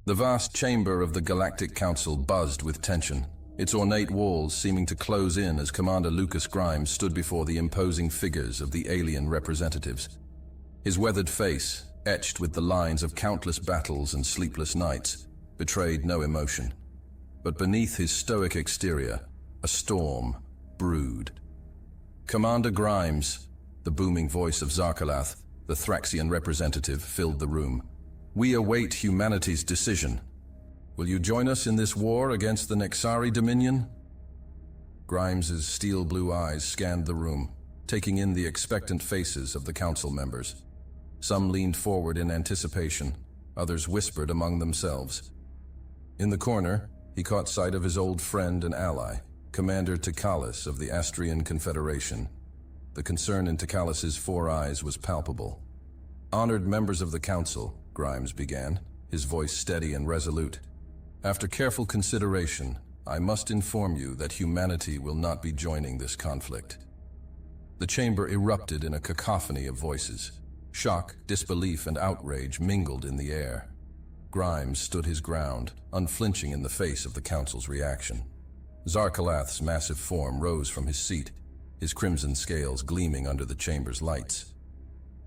The vast chamber of the Galactic Council buzzed with tension, its ornate walls seeming to close in as Commander Lucas Grimes stood before the imposing figures of the alien representatives. His weathered face, etched with the lines of countless battles and sleepless nights, betrayed no emotion. But beneath his stoic exterior, a storm brewed. "Commander Grimes," the booming voice of Zarkalath, the Thraxian representative, filled the room. "We await humanity's decision. Will you join us in this war against the Nexari Dominion?" Grimes's steel blue eyes scanned the room, taking in the expectant faces of the council members. Some leaned forward in anticipation, others whispered among themselves. In the corner, he caught sight of his old friend and ally, Commander Takalis of the Astrian Confederation. The concern in Takalis's four eyes was palpable. "Honored members of the council," Grimes began, his voice steady and resolute. "After careful consideration, I must inform you that humanity will not be joining this conflict." The chamber erupted in a cacophony of voices. Shock, disbelief, and outrage mingled in the air. Grimes stood his ground, unflinching in the face of the council's reaction. Zarkalath's massive form rose from his seat, his crimson scales gleaming under the chamber's lights.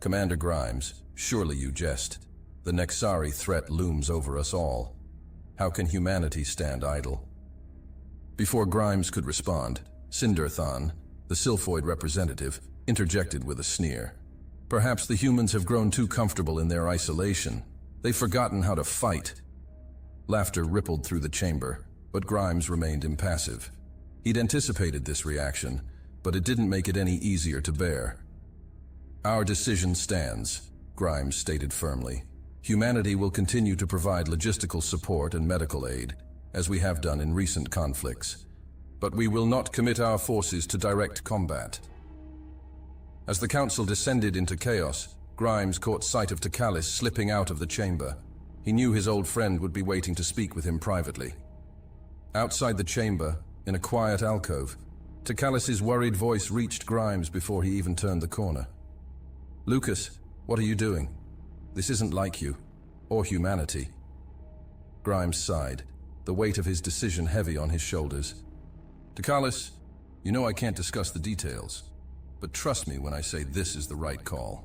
"Commander Grimes, surely you jest. The Nexari threat looms over us all. How can humanity stand idle?" Before Grimes could respond, Sindarthan, the Sylphoid representative, interjected with a sneer. "Perhaps the humans have grown too comfortable in their isolation. They've forgotten how to fight." Laughter rippled through the chamber, but Grimes remained impassive. He'd anticipated this reaction, but it didn't make it any easier to bear. "Our decision stands," Grimes stated firmly. "Humanity will continue to provide logistical support and medical aid, as we have done in recent conflicts. But we will not commit our forces to direct combat." As the council descended into chaos, Grimes caught sight of Takalis slipping out of the chamber. He knew his old friend would be waiting to speak with him privately. Outside the chamber, in a quiet alcove, Takalis's worried voice reached Grimes before he even turned the corner. "Lucas, what are you doing? This isn't like you, or humanity." Grimes sighed, the weight of his decision heavy on his shoulders. "Takalis, you know I can't discuss the details, but trust me when I say this is the right call."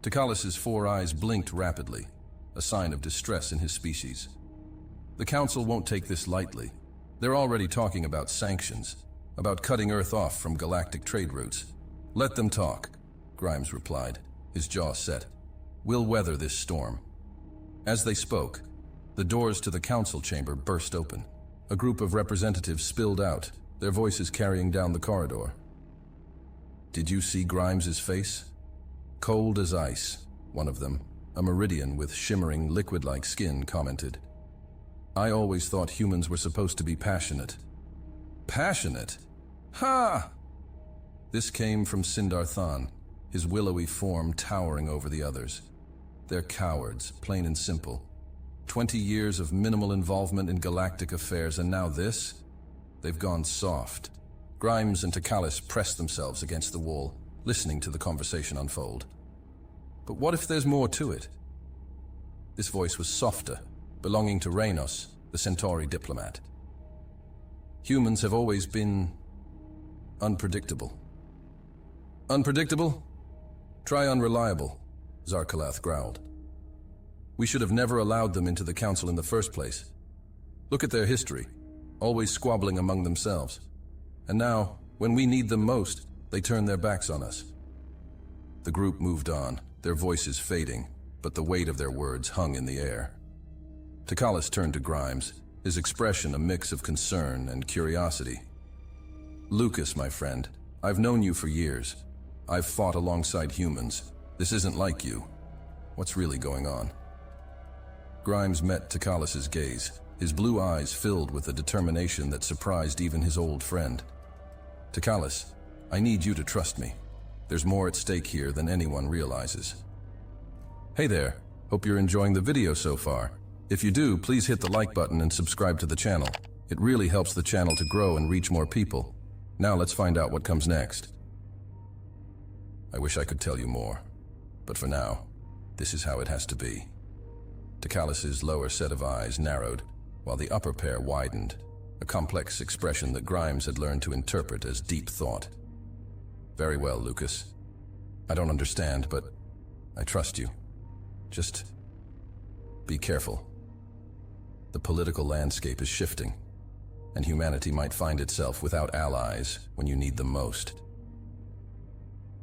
Takalis's four eyes blinked rapidly, a sign of distress in his species. "The Council won't take this lightly. They're already talking about sanctions, about cutting Earth off from galactic trade routes." "Let them talk," Grimes replied, his jaw set. "We'll weather this storm." As they spoke, the doors to the council chamber burst open. A group of representatives spilled out, their voices carrying down the corridor. "Did you see Grimes's face? Cold as ice," one of them, a Meridian with shimmering liquid-like skin, commented. "I always thought humans were supposed to be passionate." "Passionate? Ha!" This came from Sindarthan, his willowy form towering over the others. "They're cowards, plain and simple. 20 years of minimal involvement in galactic affairs, and now this? They've gone soft." Grimes and Takalis pressed themselves against the wall, listening to the conversation unfold. "But what if there's more to it?" This voice was softer, belonging to Reynos, the Centauri diplomat. "Humans have always been unpredictable." "Unpredictable? Try unreliable," Zarkalath growled. "We should have never allowed them into the council in the first place. Look at their history, always squabbling among themselves. And now, when we need them most, they turn their backs on us." The group moved on, their voices fading, but the weight of their words hung in the air. Takalis turned to Grimes, his expression a mix of concern and curiosity. "Lucas, my friend, I've known you for years. I've fought alongside humans. This isn't like you. What's really going on?" Grimes met Takalis's gaze, his blue eyes filled with a determination that surprised even his old friend. "Takalis, I need you to trust me. There's more at stake here than anyone realizes." Hey there, hope you're enjoying the video so far. If you do, please hit the like button and subscribe to the channel. It really helps the channel to grow and reach more people. Now let's find out what comes next. I wish I could tell you more, but for now, this is how it has to be. Tecalis's lower set of eyes narrowed, while the upper pair widened, a complex expression that Grimes had learned to interpret as deep thought. Very well, Lucas. I don't understand, but I trust you. Just be careful. The political landscape is shifting, and humanity might find itself without allies when you need them most.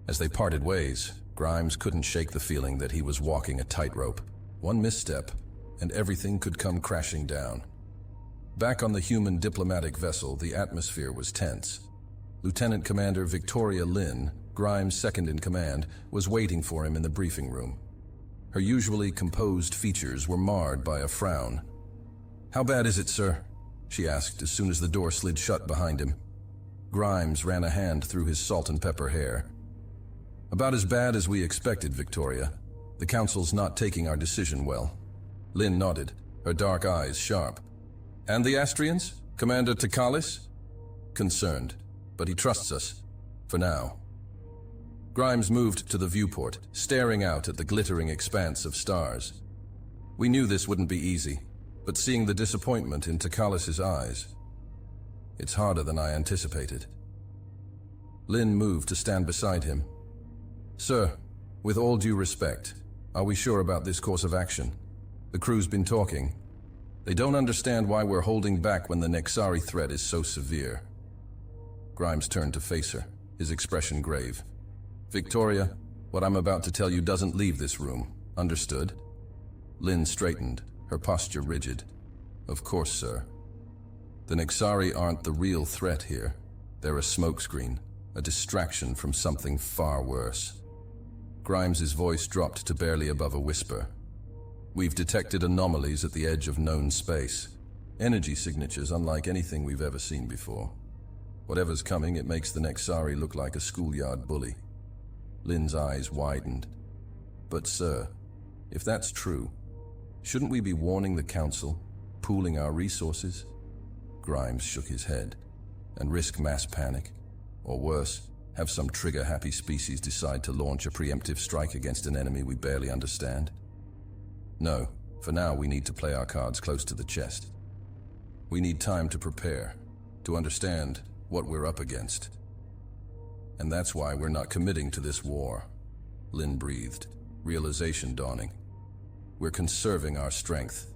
As they parted ways, Grimes couldn't shake the feeling that he was walking a tightrope. One misstep, and everything could come crashing down. Back on the human diplomatic vessel, the atmosphere was tense. Lieutenant Commander Victoria Lynn, Grimes' second in command, was waiting for him in the briefing room. Her usually composed features were marred by a frown. "How bad is it, sir?" she asked as soon as the door slid shut behind him. Grimes ran a hand through his salt and pepper hair. "About as bad as we expected, Victoria. The Council's not taking our decision well." Lynn nodded, her dark eyes sharp. "And the Astrians? Commander Tecalis?" "Concerned, but he trusts us. For now." Grimes moved to the viewport, staring out at the glittering expanse of stars. "We knew this wouldn't be easy, but seeing the disappointment in Tecalis's eyes, it's harder than I anticipated." Lynn moved to stand beside him. "Sir, with all due respect, are we sure about this course of action? The crew's been talking. They don't understand why we're holding back when the Nexari threat is so severe." Grimes turned to face her, his expression grave. "Victoria, what I'm about to tell you doesn't leave this room. Understood?" Lynn straightened, her posture rigid. "Of course, sir. The Nexari aren't the real threat here. They're a smokescreen, a distraction from something far worse." Grimes's voice dropped to barely above a whisper. "We've detected anomalies at the edge of known space. Energy signatures unlike anything we've ever seen before. Whatever's coming, it makes the Nexari look like a schoolyard bully." Lynn's eyes widened. "But sir, if that's true, shouldn't we be warning the Council, pooling our resources?" Grimes shook his head. "And risk mass panic? Or worse, have some trigger-happy species decide to launch a preemptive strike against an enemy we barely understand? No, for now we need to play our cards close to the chest. We need time to prepare, to understand what we're up against. And that's why we're not committing to this war." Lynn breathed, realization dawning. "We're conserving our strength."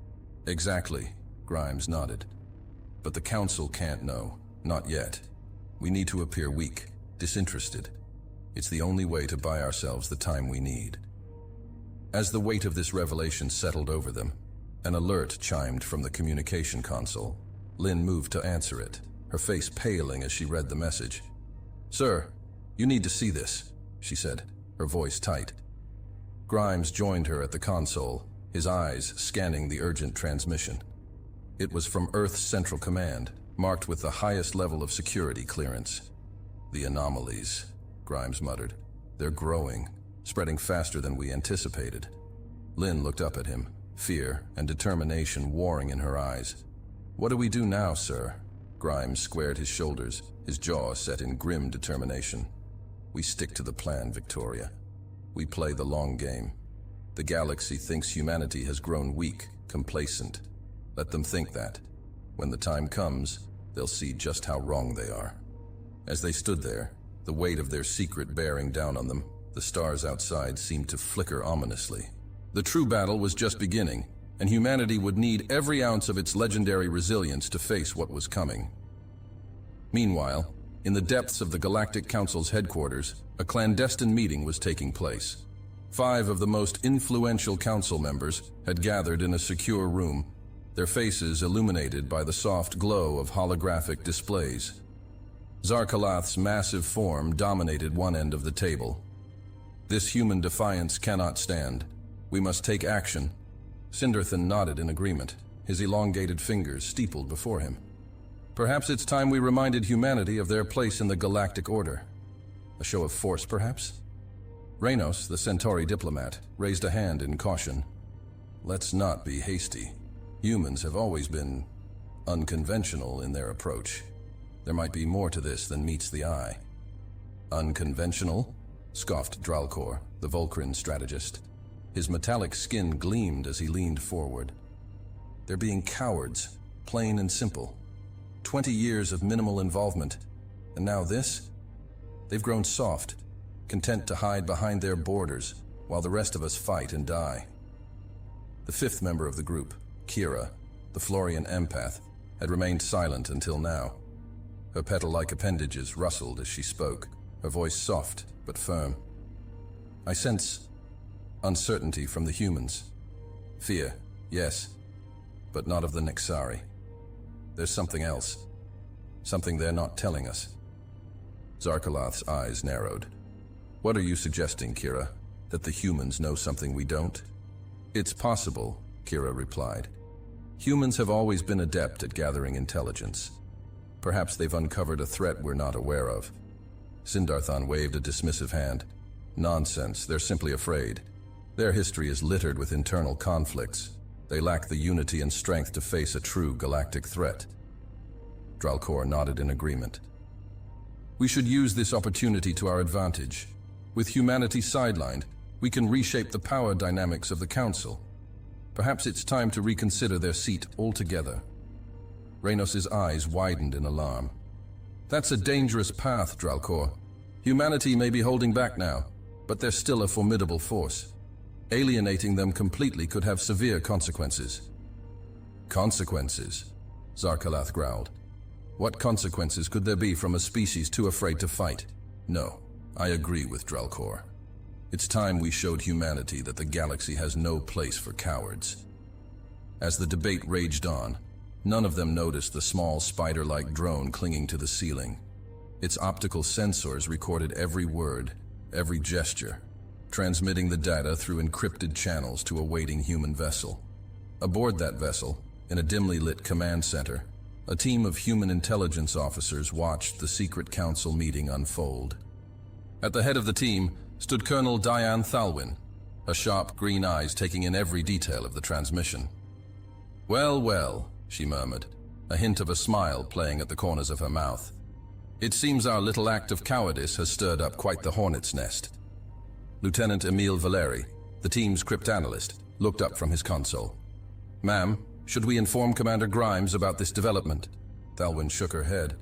"Exactly," Grimes nodded. "But the Council can't know, not yet. We need to appear weak, disinterested. It's the only way to buy ourselves the time we need." As the weight of this revelation settled over them, an alert chimed from the communication console. Lynn moved to answer it, her face paling as she read the message. "Sir, you need to see this," she said, her voice tight. Grimes joined her at the console, his eyes scanning the urgent transmission. It was from Earth's Central Command, marked with the highest level of security clearance. "The anomalies," Grimes muttered. "They're growing, spreading faster than we anticipated." Lynn looked up at him, fear and determination warring in her eyes. "What do we do now, sir?" Grimes squared his shoulders, his jaw set in grim determination. "We stick to the plan, Victoria. We play the long game. The galaxy thinks humanity has grown weak, complacent. Let them think that. When the time comes, they'll see just how wrong they are." As they stood there, the weight of their secret bearing down on them, the stars outside seemed to flicker ominously. The true battle was just beginning, and humanity would need every ounce of its legendary resilience to face what was coming. Meanwhile, in the depths of the Galactic Council's headquarters, a clandestine meeting was taking place. 5 of the most influential council members had gathered in a secure room, their faces illuminated by the soft glow of holographic displays. Zarkalath's massive form dominated one end of the table. "This human defiance cannot stand. We must take action." Sinderthan nodded in agreement, his elongated fingers steepled before him. "Perhaps it's time we reminded humanity of their place in the galactic order. A show of force, perhaps?" Reynos, the Centauri diplomat, raised a hand in caution. "Let's not be hasty. Humans have always been unconventional in their approach. There might be more to this than meets the eye." "Unconventional?" scoffed Dralkor, the Volcran strategist. His metallic skin gleamed as he leaned forward. They're being cowards, plain and simple. 20 years of minimal involvement, and now this? They've grown soft, content to hide behind their borders, while the rest of us fight and die. The fifth member of the group, Kira, the Florian empath, had remained silent until now. Her petal-like appendages rustled as she spoke, her voice soft but firm. I sense uncertainty from the humans. Fear, yes, but not of the Nexari. There's something else. Something they're not telling us. Zarkalath's eyes narrowed. What are you suggesting, Kira? That the humans know something we don't? It's possible, Kira replied. Humans have always been adept at gathering intelligence. Perhaps they've uncovered a threat we're not aware of. Sindarthan waved a dismissive hand. Nonsense, they're simply afraid. Their history is littered with internal conflicts. They lack the unity and strength to face a true galactic threat. Dralcor nodded in agreement. We should use this opportunity to our advantage. With humanity sidelined, we can reshape the power dynamics of the Council. Perhaps it's time to reconsider their seat altogether. Reynos's eyes widened in alarm. That's a dangerous path, Dralcor. Humanity may be holding back now, but they're still a formidable force. Alienating them completely could have severe consequences. Consequences? Zarkalath growled. What consequences could there be from a species too afraid to fight? No, I agree with Dralcor. It's time we showed humanity that the galaxy has no place for cowards. As the debate raged on, none of them noticed the small spider-like drone clinging to the ceiling. Its optical sensors recorded every word, every gesture, transmitting the data through encrypted channels to a waiting human vessel. Aboard that vessel, in a dimly lit command center, a team of human intelligence officers watched the secret council meeting unfold. At the head of the team stood Colonel Diane Thalwyn, her sharp green eyes taking in every detail of the transmission. Well, well, she murmured, a hint of a smile playing at the corners of her mouth. It seems our little act of cowardice has stirred up quite the hornet's nest. Lieutenant Emile Valeri, the team's cryptanalyst, looked up from his console. Ma'am, should we inform Commander Grimes about this development? Thalwyn shook her head,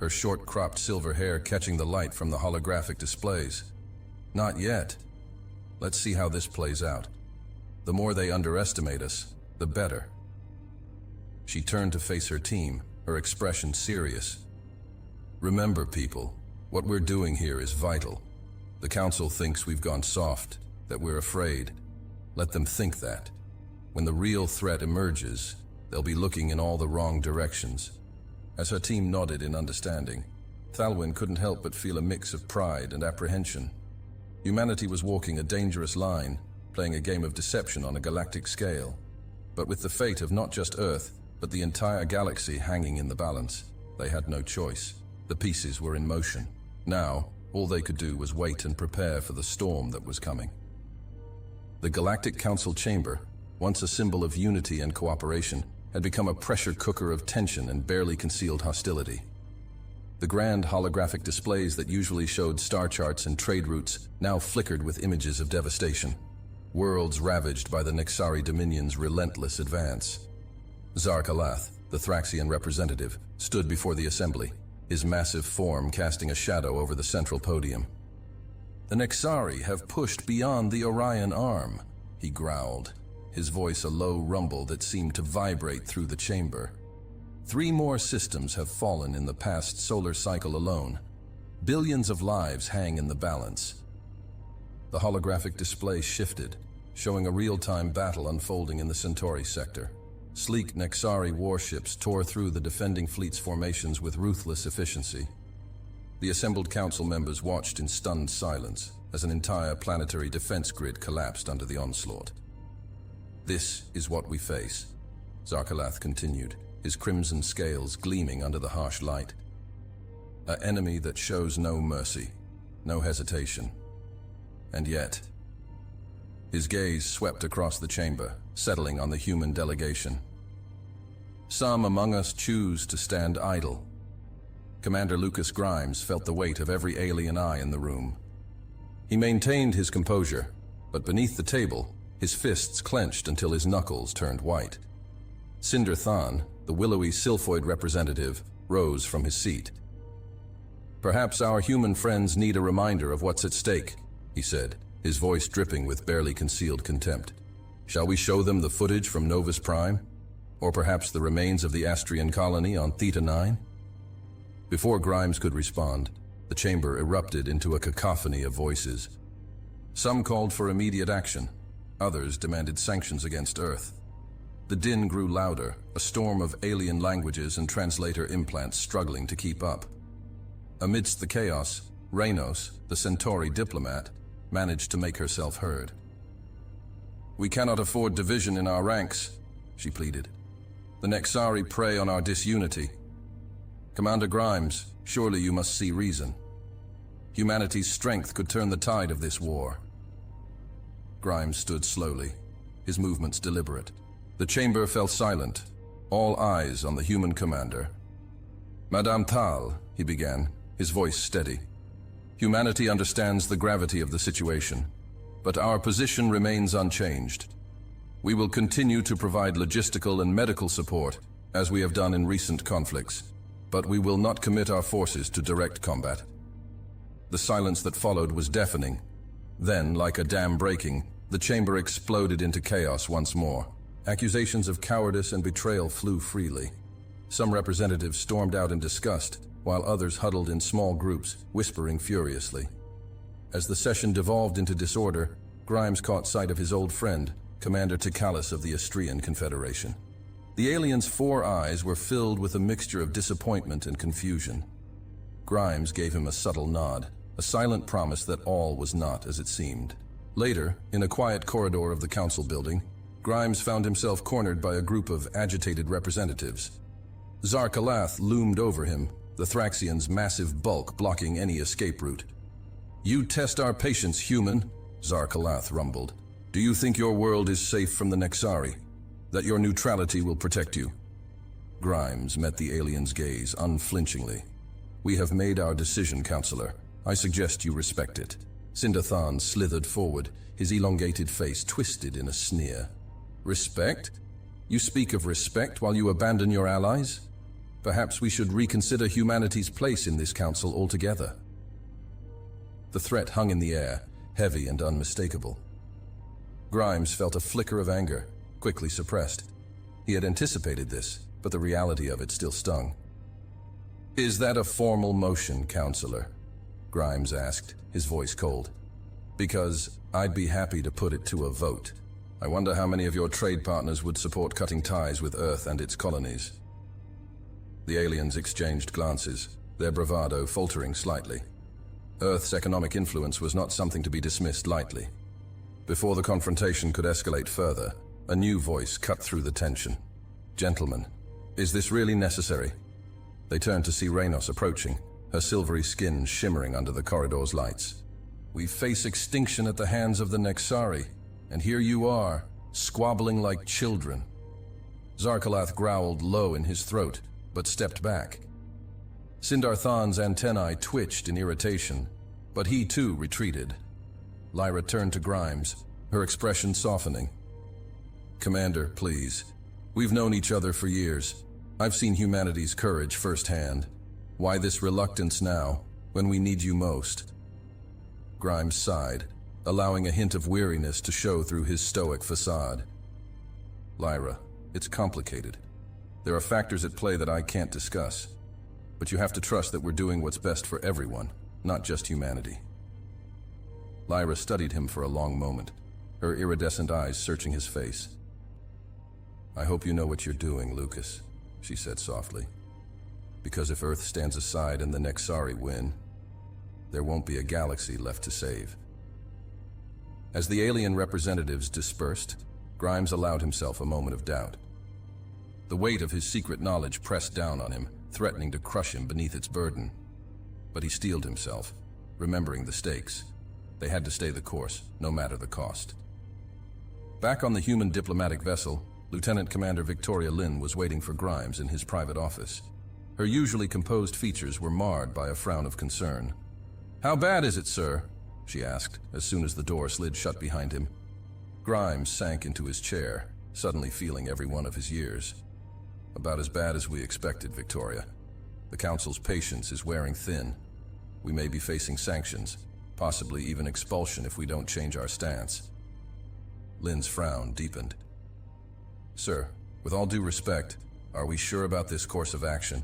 her short-cropped silver hair catching the light from the holographic displays. Not yet. Let's see how this plays out. The more they underestimate us, the better. She turned to face her team, her expression serious. Remember, people, what we're doing here is vital. The Council thinks we've gone soft, that we're afraid. Let them think that. When the real threat emerges, they'll be looking in all the wrong directions. As her team nodded in understanding, Thalwyn couldn't help but feel a mix of pride and apprehension. Humanity was walking a dangerous line, playing a game of deception on a galactic scale. But with the fate of not just Earth, but the entire galaxy hanging in the balance, they had no choice. The pieces were in motion. Now, all they could do was wait and prepare for the storm that was coming. The Galactic Council chamber, once a symbol of unity and cooperation, had become a pressure cooker of tension and barely concealed hostility. The grand holographic displays that usually showed star charts and trade routes now flickered with images of devastation. Worlds ravaged by the Nexari Dominion's relentless advance. Zarkalath, the Thraxian representative, stood before the assembly, his massive form casting a shadow over the central podium. The Nexari have pushed beyond the Orion Arm, he growled, his voice a low rumble that seemed to vibrate through the chamber. 3 more systems have fallen in the past solar cycle alone. Billions of lives hang in the balance. The holographic display shifted, showing a real-time battle unfolding in the Centauri sector. Sleek Nexari warships tore through the defending fleet's formations with ruthless efficiency. The assembled council members watched in stunned silence as an entire planetary defense grid collapsed under the onslaught. This is what we face, Zarkalath continued, his crimson scales gleaming under the harsh light. An enemy that shows no mercy, no hesitation. And yet, his gaze swept across the chamber, settling on the human delegation. Some among us choose to stand idle. Commander Lucas Grimes felt the weight of every alien eye in the room. He maintained his composure, but beneath the table, his fists clenched until his knuckles turned white. Cinder Than, the willowy Sylphoid representative, rose from his seat. "Perhaps our human friends need a reminder of what's at stake," he said, his voice dripping with barely concealed contempt. "Shall we show them the footage from Novus Prime? Or perhaps the remains of the Astrian colony on Theta 9? Before Grimes could respond, the chamber erupted into a cacophony of voices. Some called for immediate action. Others demanded sanctions against Earth. The din grew louder, a storm of alien languages and translator implants struggling to keep up. Amidst the chaos, Reynos, the Centauri diplomat, managed to make herself heard. "We cannot afford division in our ranks," she pleaded. "The Nexari prey on our disunity. Commander Grimes, surely you must see reason. Humanity's strength could turn the tide of this war." Grimes stood slowly, his movements deliberate. The chamber fell silent, all eyes on the human commander. "Madame Tal," he began, his voice steady. "Humanity understands the gravity of the situation, but our position remains unchanged. We will continue to provide logistical and medical support, as we have done in recent conflicts, but we will not commit our forces to direct combat." The silence that followed was deafening. Then, like a dam breaking, the chamber exploded into chaos once more. Accusations of cowardice and betrayal flew freely. Some representatives stormed out in disgust, while others huddled in small groups, whispering furiously. As the session devolved into disorder, Grimes caught sight of his old friend, Commander Tikhalis of the Astrian Confederation. The alien's 4 eyes were filled with a mixture of disappointment and confusion. Grimes gave him a subtle nod, a silent promise that all was not as it seemed. Later, in a quiet corridor of the council building, Grimes found himself cornered by a group of agitated representatives. Zarkalath loomed over him, the Thraxian's massive bulk blocking any escape route. "You test our patience, human," Zarkalath rumbled. "Do you think your world is safe from the Nexari? That your neutrality will protect you?" Grimes met the alien's gaze unflinchingly. "We have made our decision, Counselor. I suggest you respect it." Cinder Than slithered forward, his elongated face twisted in a sneer. "Respect? You speak of respect while you abandon your allies? Perhaps we should reconsider humanity's place in this council altogether." The threat hung in the air, heavy and unmistakable. Grimes felt a flicker of anger, quickly suppressed. He had anticipated this, but the reality of it still stung. "Is that a formal motion, Counselor?" Grimes asked, his voice cold. "Because I'd be happy to put it to a vote. I wonder how many of your trade partners would support cutting ties with Earth and its colonies." The aliens exchanged glances, their bravado faltering slightly. Earth's economic influence was not something to be dismissed lightly. Before the confrontation could escalate further, a new voice cut through the tension. "Gentlemen, is this really necessary?" They turned to see Reynos approaching, her silvery skin shimmering under the corridor's lights. "We face extinction at the hands of the Nexari, and here you are, squabbling like children." Zarkalath growled low in his throat, but stepped back. Cinder Than's antennae twitched in irritation, but he too retreated. Lyra turned to Grimes, her expression softening. "Commander, please. We've known each other for years. I've seen humanity's courage firsthand. Why this reluctance now, when we need you most?" Grimes sighed, allowing a hint of weariness to show through his stoic facade. "Lyra, it's complicated. There are factors at play that I can't discuss. But you have to trust that we're doing what's best for everyone, not just humanity." Lyra studied him for a long moment, her iridescent eyes searching his face. "I hope you know what you're doing, Lucas," she said softly. "Because if Earth stands aside and the Nexari win, there won't be a galaxy left to save." As the alien representatives dispersed, Grimes allowed himself a moment of doubt. The weight of his secret knowledge pressed down on him, threatening to crush him beneath its burden. But he steeled himself, remembering the stakes. They had to stay the course, no matter the cost. Back on the human diplomatic vessel, Lieutenant Commander Victoria Lynn was waiting for Grimes in his private office. Her usually composed features were marred by a frown of concern. "How bad is it, sir?" she asked, as soon as the door slid shut behind him. Grimes sank into his chair, suddenly feeling every one of his years. About as bad as we expected, Victoria. The Council's patience is wearing thin. We may be facing sanctions, possibly even expulsion if we don't change our stance. Lynn's frown deepened. Sir, with all due respect, are we sure about this course of action?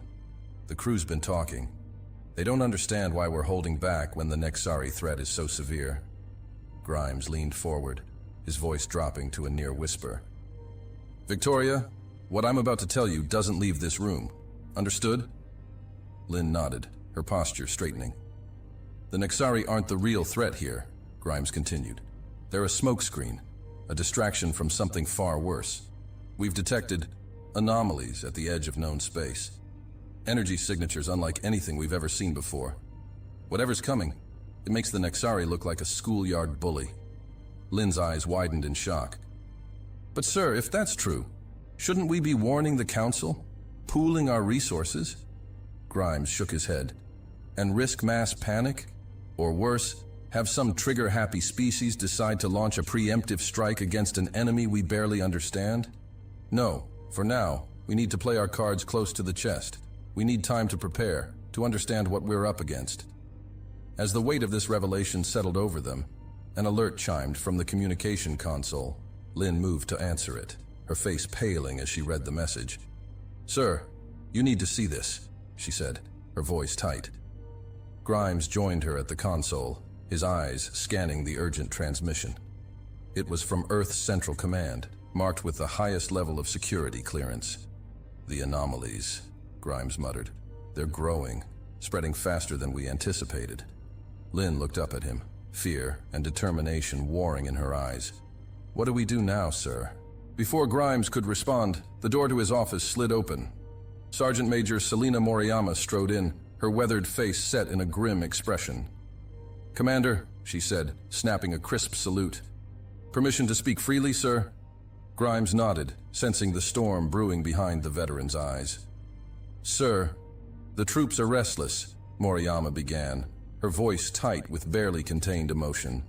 The crew's been talking. They don't understand why we're holding back when the Nexari threat is so severe. Grimes leaned forward, his voice dropping to a near whisper. Victoria, what I'm about to tell you doesn't leave this room. Understood? Lynn nodded, her posture straightening. The Nexari aren't the real threat here, Grimes continued. They're a smokescreen, a distraction from something far worse. We've detected anomalies at the edge of known space. Energy signatures unlike anything we've ever seen before. Whatever's coming, it makes the Nexari look like a schoolyard bully. Lynn's eyes widened in shock. But sir, if that's true, shouldn't we be warning the Council? Pooling our resources? Grimes shook his head. And risk mass panic? Or worse, have some trigger-happy species decide to launch a preemptive strike against an enemy we barely understand? No, for now, we need to play our cards close to the chest. We need time to prepare, to understand what we're up against. As the weight of this revelation settled over them, an alert chimed from the communication console. Lynn moved to answer it, her face paling as she read the message. Sir, you need to see this, she said, her voice tight. Grimes joined her at the console, his eyes scanning the urgent transmission. It was from Earth's Central Command, marked with the highest level of security clearance. The anomalies, Grimes muttered. They're growing, spreading faster than we anticipated. Lynn looked up at him, fear and determination warring in her eyes. What do we do now, sir? Before Grimes could respond, the door to his office slid open. Sergeant Major Selina Moriyama strode in, her weathered face set in a grim expression. Commander, she said, snapping a crisp salute. Permission to speak freely, sir? Grimes nodded, sensing the storm brewing behind the veteran's eyes. Sir, the troops are restless, Moriyama began, her voice tight with barely contained emotion.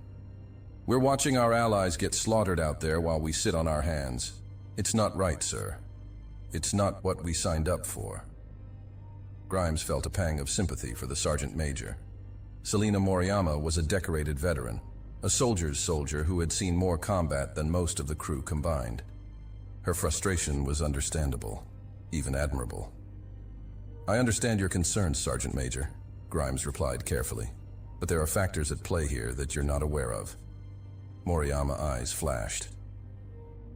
We're watching our allies get slaughtered out there while we sit on our hands. It's not right, sir. It's not what we signed up for. Grimes felt a pang of sympathy for the sergeant major. Selina Moriyama was a decorated veteran, a soldier's soldier who had seen more combat than most of the crew combined. Her frustration was understandable, even admirable. I understand your concerns, Sergeant Major, Grimes replied carefully, but there are factors at play here that you're not aware of. Moriyama's eyes flashed.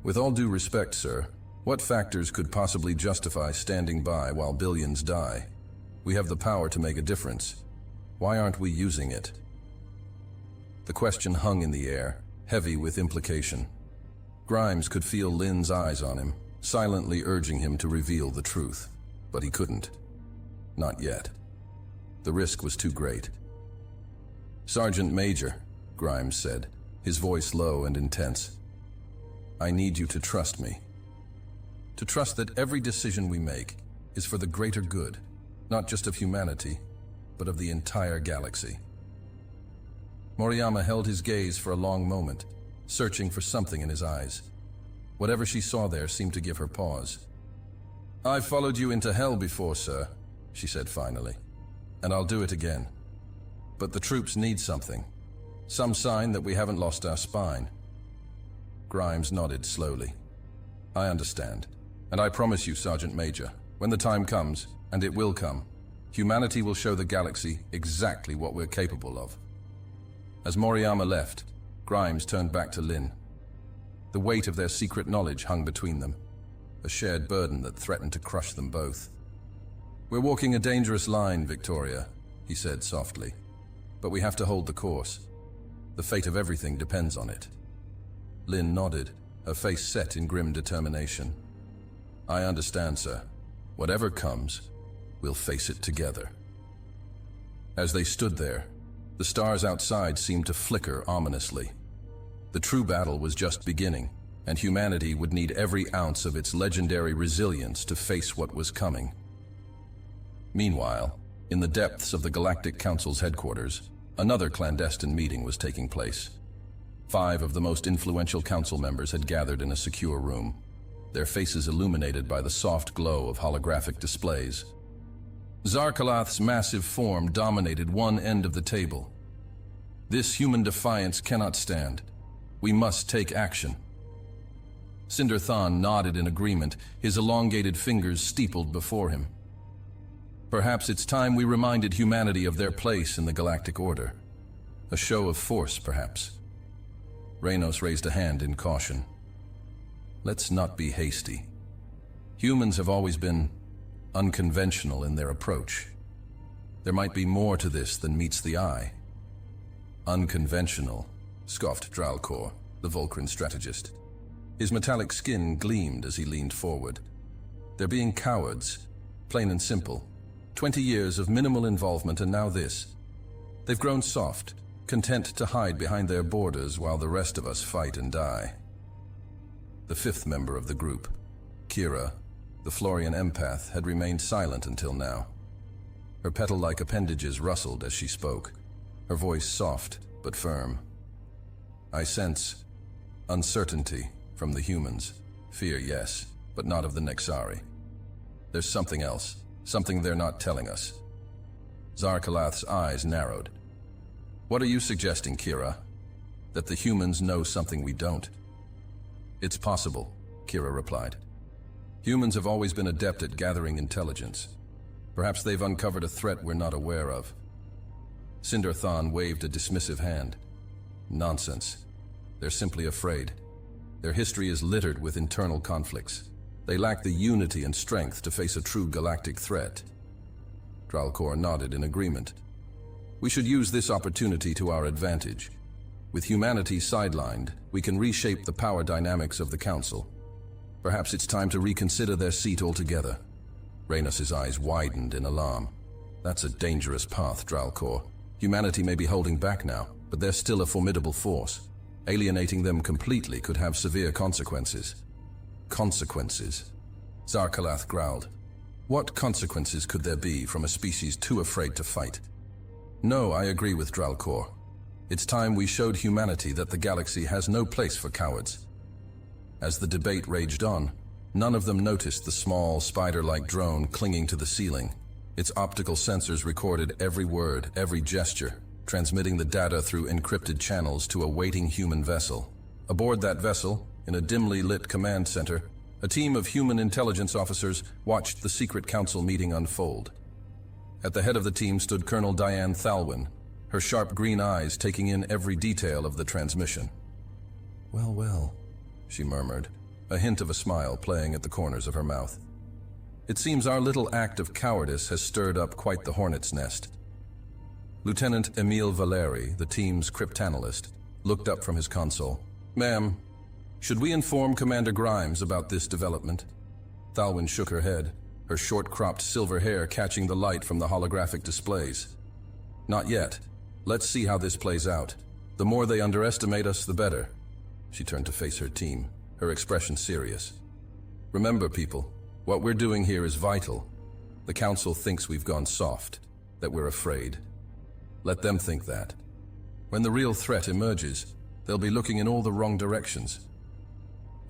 With all due respect, sir, what factors could possibly justify standing by while billions die? We have the power to make a difference. Why aren't we using it? The question hung in the air, heavy with implication. Grimes could feel Lynn's eyes on him, silently urging him to reveal the truth, but he couldn't. Not yet. The risk was too great. Sergeant Major, Grimes said, his voice low and intense. I need you to trust me. To trust that every decision we make is for the greater good, not just of humanity, but of the entire galaxy. Moriyama held his gaze for a long moment, searching for something in his eyes. Whatever she saw there seemed to give her pause. I've followed you into hell before, sir, she said finally, and I'll do it again. But the troops need something. Some sign that we haven't lost our spine. Grimes nodded slowly. I understand, and I promise you, Sergeant Major, when the time comes, and it will come, humanity will show the galaxy exactly what we're capable of. As Moriyama left, Grimes turned back to Lynn. The weight of their secret knowledge hung between them, a shared burden that threatened to crush them both. We're walking a dangerous line, Victoria, he said softly, but we have to hold the course. The fate of everything depends on it. Lynn nodded, her face set in grim determination. I understand, sir. Whatever comes, we'll face it together. As they stood there, the stars outside seemed to flicker ominously. The true battle was just beginning, and humanity would need every ounce of its legendary resilience to face what was coming. Meanwhile, in the depths of the Galactic Council's headquarters, another clandestine meeting was taking place. 5 of the most influential council members had gathered in a secure room, their faces illuminated by the soft glow of holographic displays. Zarkalath's massive form dominated one end of the table. This human defiance cannot stand. We must take action. Sindarthan nodded in agreement, his elongated fingers steepled before him. Perhaps it's time we reminded humanity of their place in the galactic order. A show of force, perhaps. Reynos raised a hand in caution. Let's not be hasty. Humans have always been unconventional in their approach. There might be more to this than meets the eye. Unconventional, scoffed Dralcor, the Vulcan strategist. His metallic skin gleamed as he leaned forward. They're being cowards, plain and simple. 20 years of minimal involvement and now this. They've grown soft, content to hide behind their borders while the rest of us fight and die. The 5th member of the group, Kira, the Florian empath, had remained silent until now. Her petal-like appendages rustled as she spoke, her voice soft but firm. I sense uncertainty from the humans. Fear, yes, but not of the Nexari. There's something else, something they're not telling us. Zarkalath's eyes narrowed. What are you suggesting, Kira? That the humans know something we don't? It's possible, Kira replied. Humans have always been adept at gathering intelligence. Perhaps they've uncovered a threat we're not aware of. Sindarthan waved a dismissive hand. Nonsense. They're simply afraid. Their history is littered with internal conflicts. They lack the unity and strength to face a true galactic threat. Dralcor nodded in agreement. We should use this opportunity to our advantage. With humanity sidelined, we can reshape the power dynamics of the Council. Perhaps it's time to reconsider their seat altogether. Reynos' eyes widened in alarm. That's a dangerous path, Dralcor. Humanity may be holding back now, but they're still a formidable force. Alienating them completely could have severe consequences. Consequences? Zarkalath growled. What consequences could there be from a species too afraid to fight? No, I agree with Dralcor. It's time we showed humanity that the galaxy has no place for cowards. As the debate raged on, none of them noticed the small, spider-like drone clinging to the ceiling. Its optical sensors recorded every word, every gesture, transmitting the data through encrypted channels to a waiting human vessel. Aboard that vessel, in a dimly lit command center, a team of human intelligence officers watched the secret council meeting unfold. At the head of the team stood Colonel Diane Thalwyn, her sharp green eyes taking in every detail of the transmission. Well, well, she murmured, a hint of a smile playing at the corners of her mouth. It seems our little act of cowardice has stirred up quite the hornet's nest. Lieutenant Emile Valeri, the team's cryptanalyst, looked up from his console. Ma'am, should we inform Commander Grimes about this development? Thalwyn shook her head, her short-cropped silver hair catching the light from the holographic displays. Not yet. Let's see how this plays out. The more they underestimate us, the better. She turned to face her team, her expression serious. Remember, people, what we're doing here is vital. The Council thinks we've gone soft, that we're afraid. Let them think that. When the real threat emerges, they'll be looking in all the wrong directions.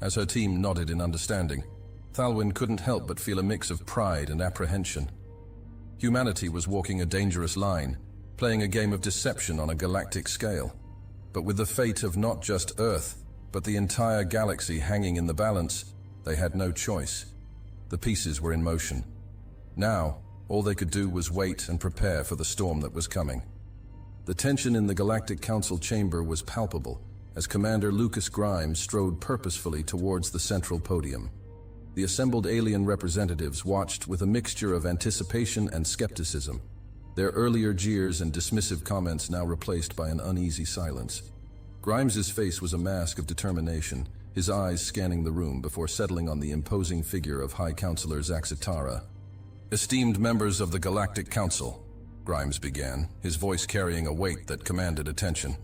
As her team nodded in understanding, Thalwyn couldn't help but feel a mix of pride and apprehension. Humanity was walking a dangerous line, playing a game of deception on a galactic scale. But with the fate of not just Earth, but the entire galaxy hanging in the balance, they had no choice. The pieces were in motion. Now, all they could do was wait and prepare for the storm that was coming. The tension in the Galactic Council chamber was palpable as Commander Lucas Grimes strode purposefully towards the central podium. The assembled alien representatives watched with a mixture of anticipation and skepticism, their earlier jeers and dismissive comments now replaced by an uneasy silence. Grimes's face was a mask of determination, his eyes scanning the room before settling on the imposing figure of High Counselor Zaxitara. Esteemed members of the Galactic Council, Grimes began, his voice carrying a weight that commanded attention.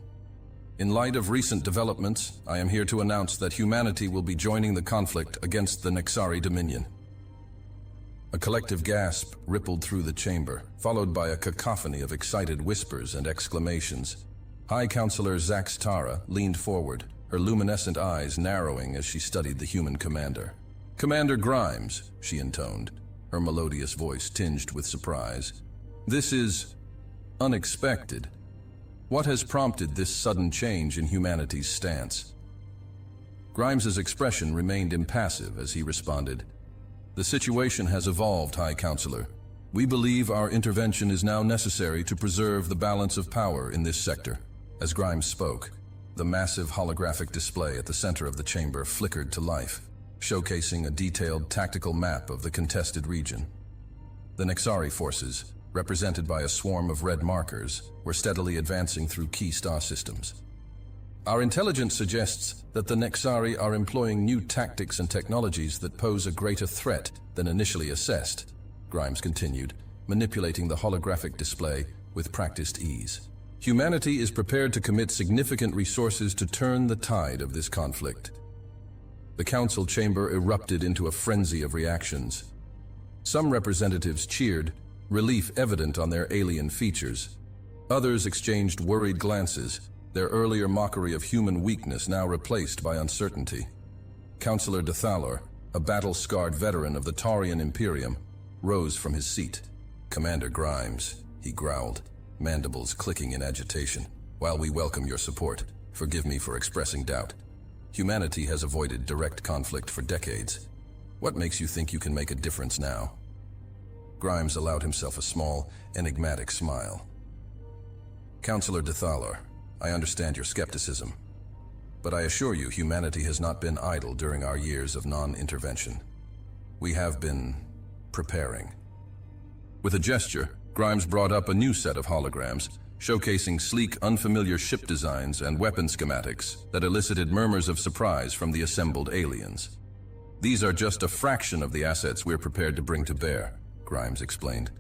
In light of recent developments, I am here to announce that humanity will be joining the conflict against the Nexari Dominion. A collective gasp rippled through the chamber, followed by a cacophony of excited whispers and exclamations. High Counselor Tara leaned forward, her luminescent eyes narrowing as she studied the human commander. "Commander Grimes," she intoned, her melodious voice tinged with surprise. "This is unexpected. What has prompted this sudden change in humanity's stance?" Grimes's expression remained impassive as he responded, "The situation has evolved, High Counselor. We believe our intervention is now necessary to preserve the balance of power in this sector." As Grimes spoke, the massive holographic display at the center of the chamber flickered to life, showcasing a detailed tactical map of the contested region. The Nexari forces, represented by a swarm of red markers, were steadily advancing through key star systems. "Our intelligence suggests that the Nexari are employing new tactics and technologies that pose a greater threat than initially assessed," Grimes continued, manipulating the holographic display with practiced ease. "Humanity is prepared to commit significant resources to turn the tide of this conflict." The council chamber erupted into a frenzy of reactions. Some representatives cheered, relief evident on their alien features. Others exchanged worried glances, their earlier mockery of human weakness now replaced by uncertainty. Councillor Thalor, a battle-scarred veteran of the Taurian Imperium, rose from his seat. "Commander Grimes," he growled, mandibles clicking in agitation. "While we welcome your support, forgive me for expressing doubt. Humanity has avoided direct conflict for decades. What makes you think you can make a difference now?" Grimes allowed himself a small, enigmatic smile. "Councillor Thalor, I understand your skepticism, but I assure you humanity has not been idle during our years of non-intervention. We have been preparing." With a gesture, Grimes brought up a new set of holograms, showcasing sleek, unfamiliar ship designs and weapon schematics that elicited murmurs of surprise from the assembled aliens. "These are just a fraction of the assets we're prepared to bring to bear," Grimes explained.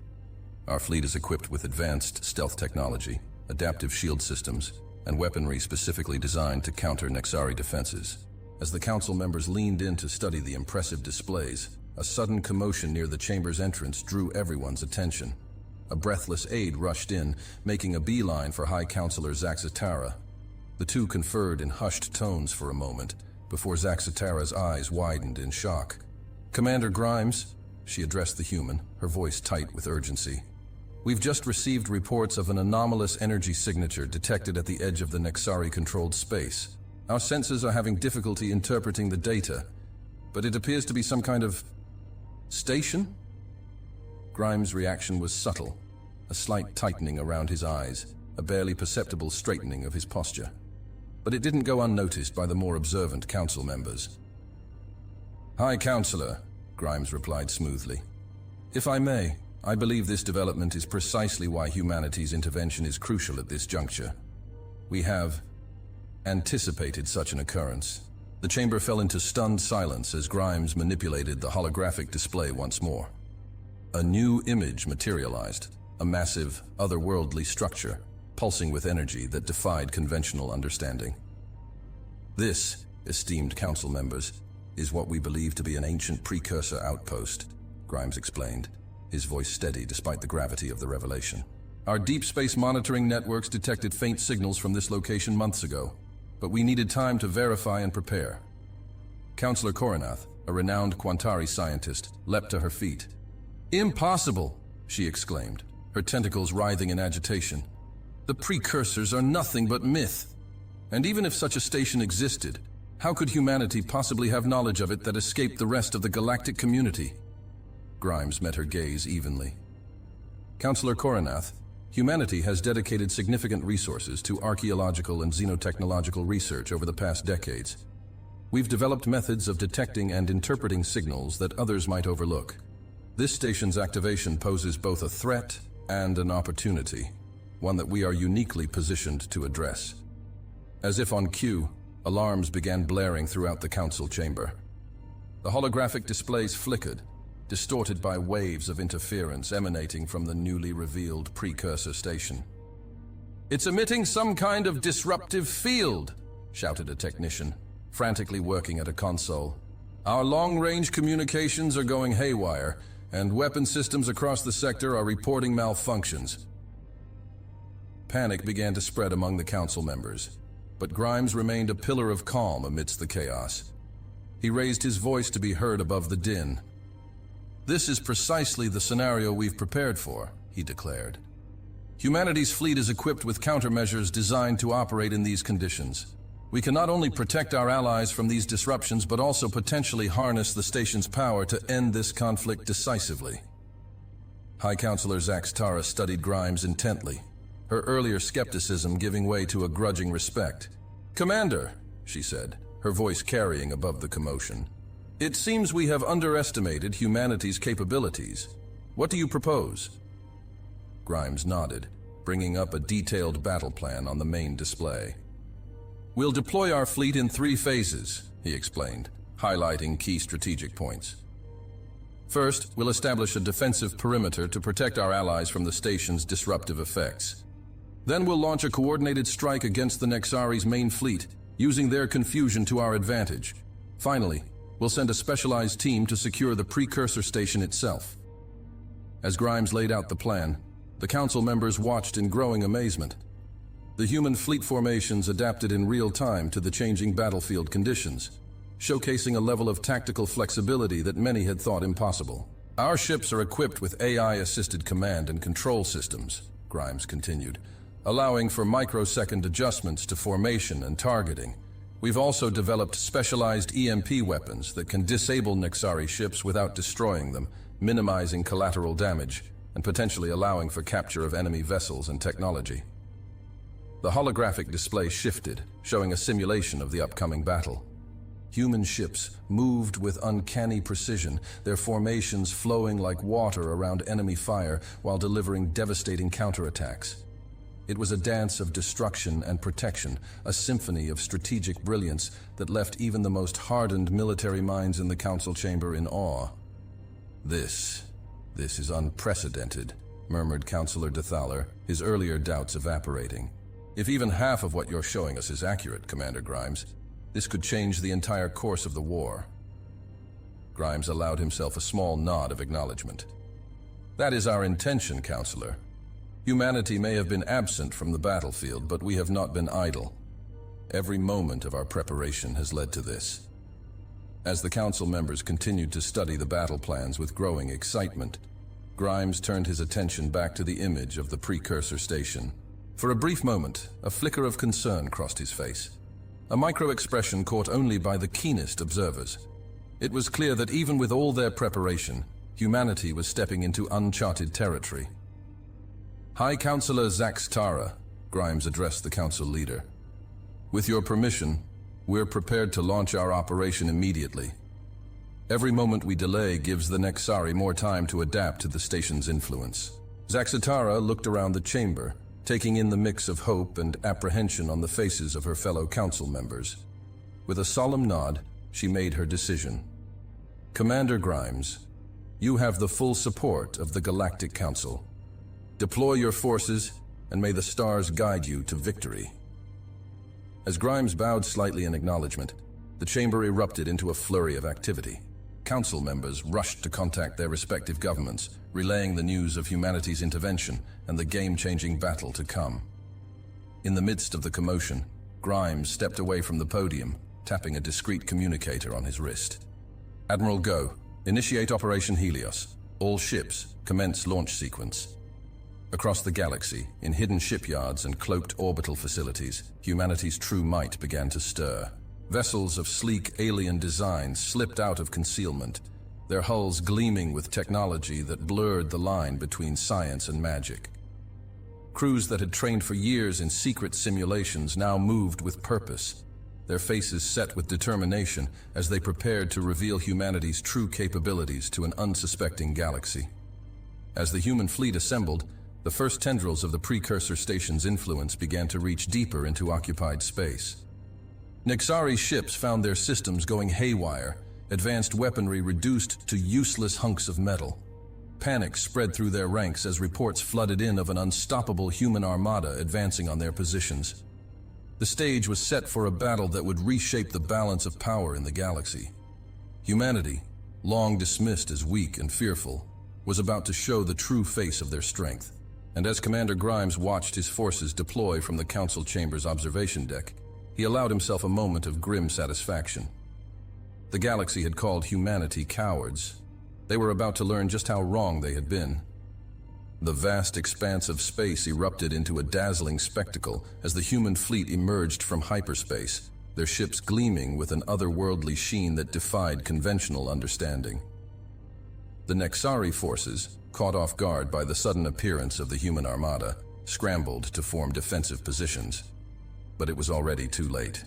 "Our fleet is equipped with advanced stealth technology, adaptive shield systems, and weaponry specifically designed to counter Nexari defenses." As the council members leaned in to study the impressive displays, a sudden commotion near the chamber's entrance drew everyone's attention. A breathless aide rushed in, making a beeline for High Counselor Tara. The two conferred in hushed tones for a moment, before Tara's eyes widened in shock. "Commander Grimes," she addressed the human, her voice tight with urgency. "We've just received reports of an anomalous energy signature detected at the edge of the Nexari-controlled space. Our sensors are having difficulty interpreting the data, but it appears to be some kind of station?" Grimes' reaction was subtle, a slight tightening around his eyes, a barely perceptible straightening of his posture. But it didn't go unnoticed by the more observant council members. "High Counselor," Grimes replied smoothly. "If I may, I believe this development is precisely why humanity's intervention is crucial at this juncture. We have anticipated such an occurrence." The chamber fell into stunned silence as Grimes manipulated the holographic display once more. A new image materialized, a massive, otherworldly structure, pulsing with energy that defied conventional understanding. "This, esteemed council members, is what we believe to be an ancient precursor outpost," Grimes explained, his voice steady despite the gravity of the revelation. "Our deep space monitoring networks detected faint signals from this location months ago, but we needed time to verify and prepare." Councillor Coronath, a renowned Quantari scientist, leapt to her feet. "Impossible!" she exclaimed, her tentacles writhing in agitation. "The precursors are nothing but myth. And even if such a station existed, how could humanity possibly have knowledge of it that escaped the rest of the galactic community?" Grimes met her gaze evenly. "Councillor Coronath, humanity has dedicated significant resources to archaeological and xenotechnological research over the past decades. We've developed methods of detecting and interpreting signals that others might overlook. This station's activation poses both a threat and an opportunity, one that we are uniquely positioned to address." As if on cue, alarms began blaring throughout the council chamber. The holographic displays flickered, distorted by waves of interference emanating from the newly revealed precursor station. "It's emitting some kind of disruptive field," shouted a technician, frantically working at a console. "Our long-range communications are going haywire, and weapon systems across the sector are reporting malfunctions." Panic began to spread among the council members, but Grimes remained a pillar of calm amidst the chaos. He raised his voice to be heard above the din. "This is precisely the scenario we've prepared for," he declared. "Humanity's fleet is equipped with countermeasures designed to operate in these conditions. We can not only protect our allies from these disruptions, but also potentially harness the station's power to end this conflict decisively." High Counselor Tara studied Grimes intently, her earlier skepticism giving way to a grudging respect. "Commander," she said, her voice carrying above the commotion, "it seems we have underestimated humanity's capabilities. What do you propose?" Grimes nodded, bringing up a detailed battle plan on the main display. "We'll deploy our fleet in 3 phases, he explained, highlighting key strategic points. "First, we'll establish a defensive perimeter to protect our allies from the station's disruptive effects. Then we'll launch a coordinated strike against the Nexari's main fleet, using their confusion to our advantage. Finally, we'll send a specialized team to secure the precursor station itself." As Grimes laid out the plan, the council members watched in growing amazement. The human fleet formations adapted in real time to the changing battlefield conditions, showcasing a level of tactical flexibility that many had thought impossible. "Our ships are equipped with AI-assisted command and control systems," Grimes continued, "allowing for microsecond adjustments to formation and targeting. We've also developed specialized EMP weapons that can disable Nexari ships without destroying them, minimizing collateral damage, and potentially allowing for capture of enemy vessels and technology." The holographic display shifted, showing a simulation of the upcoming battle. Human ships moved with uncanny precision, their formations flowing like water around enemy fire while delivering devastating counterattacks. It was a dance of destruction and protection, a symphony of strategic brilliance that left even the most hardened military minds in the council chamber in awe. This is unprecedented," murmured Councillor Dethaler, his earlier doubts evaporating. "If even half of what you're showing us is accurate, Commander Grimes, this could change the entire course of the war." Grimes allowed himself a small nod of acknowledgement. "That is our intention, Counselor. Humanity may have been absent from the battlefield, but we have not been idle. Every moment of our preparation has led to this." As the council members continued to study the battle plans with growing excitement, Grimes turned his attention back to the image of the precursor station. For a brief moment, a flicker of concern crossed his face, a micro-expression caught only by the keenest observers. It was clear that even with all their preparation, humanity was stepping into uncharted territory. "High Counselor Tara," Grimes addressed the council leader. "With your permission, we're prepared to launch our operation immediately. Every moment we delay gives the Nexari more time to adapt to the station's influence." Tara looked around the chamber, taking in the mix of hope and apprehension on the faces of her fellow council members. With a solemn nod, she made her decision. "Commander Grimes, you have the full support of the Galactic Council. Deploy your forces, and may the stars guide you to victory." As Grimes bowed slightly in acknowledgement, the chamber erupted into a flurry of activity. Council members rushed to contact their respective governments, relaying the news of humanity's intervention and the game-changing battle to come. In the midst of the commotion, Grimes stepped away from the podium, tapping a discreet communicator on his wrist. "Admiral Go, initiate Operation Helios. All ships, commence launch sequence." Across the galaxy, in hidden shipyards and cloaked orbital facilities, humanity's true might began to stir. Vessels of sleek alien design slipped out of concealment, their hulls gleaming with technology that blurred the line between science and magic. Crews that had trained for years in secret simulations now moved with purpose, their faces set with determination as they prepared to reveal humanity's true capabilities to an unsuspecting galaxy. As the human fleet assembled, the first tendrils of the precursor station's influence began to reach deeper into occupied space. Nexari ships found their systems going haywire, advanced weaponry reduced to useless hunks of metal. Panic spread through their ranks as reports flooded in of an unstoppable human armada advancing on their positions. The stage was set for a battle that would reshape the balance of power in the galaxy. Humanity, long dismissed as weak and fearful, was about to show the true face of their strength. And as Commander Grimes watched his forces deploy from the Council Chamber's observation deck, he allowed himself a moment of grim satisfaction. The galaxy had called humanity cowards. They were about to learn just how wrong they had been. The vast expanse of space erupted into a dazzling spectacle as the human fleet emerged from hyperspace, their ships gleaming with an otherworldly sheen that defied conventional understanding. The Nexari forces, caught off guard by the sudden appearance of the human armada, scrambled to form defensive positions. But it was already too late.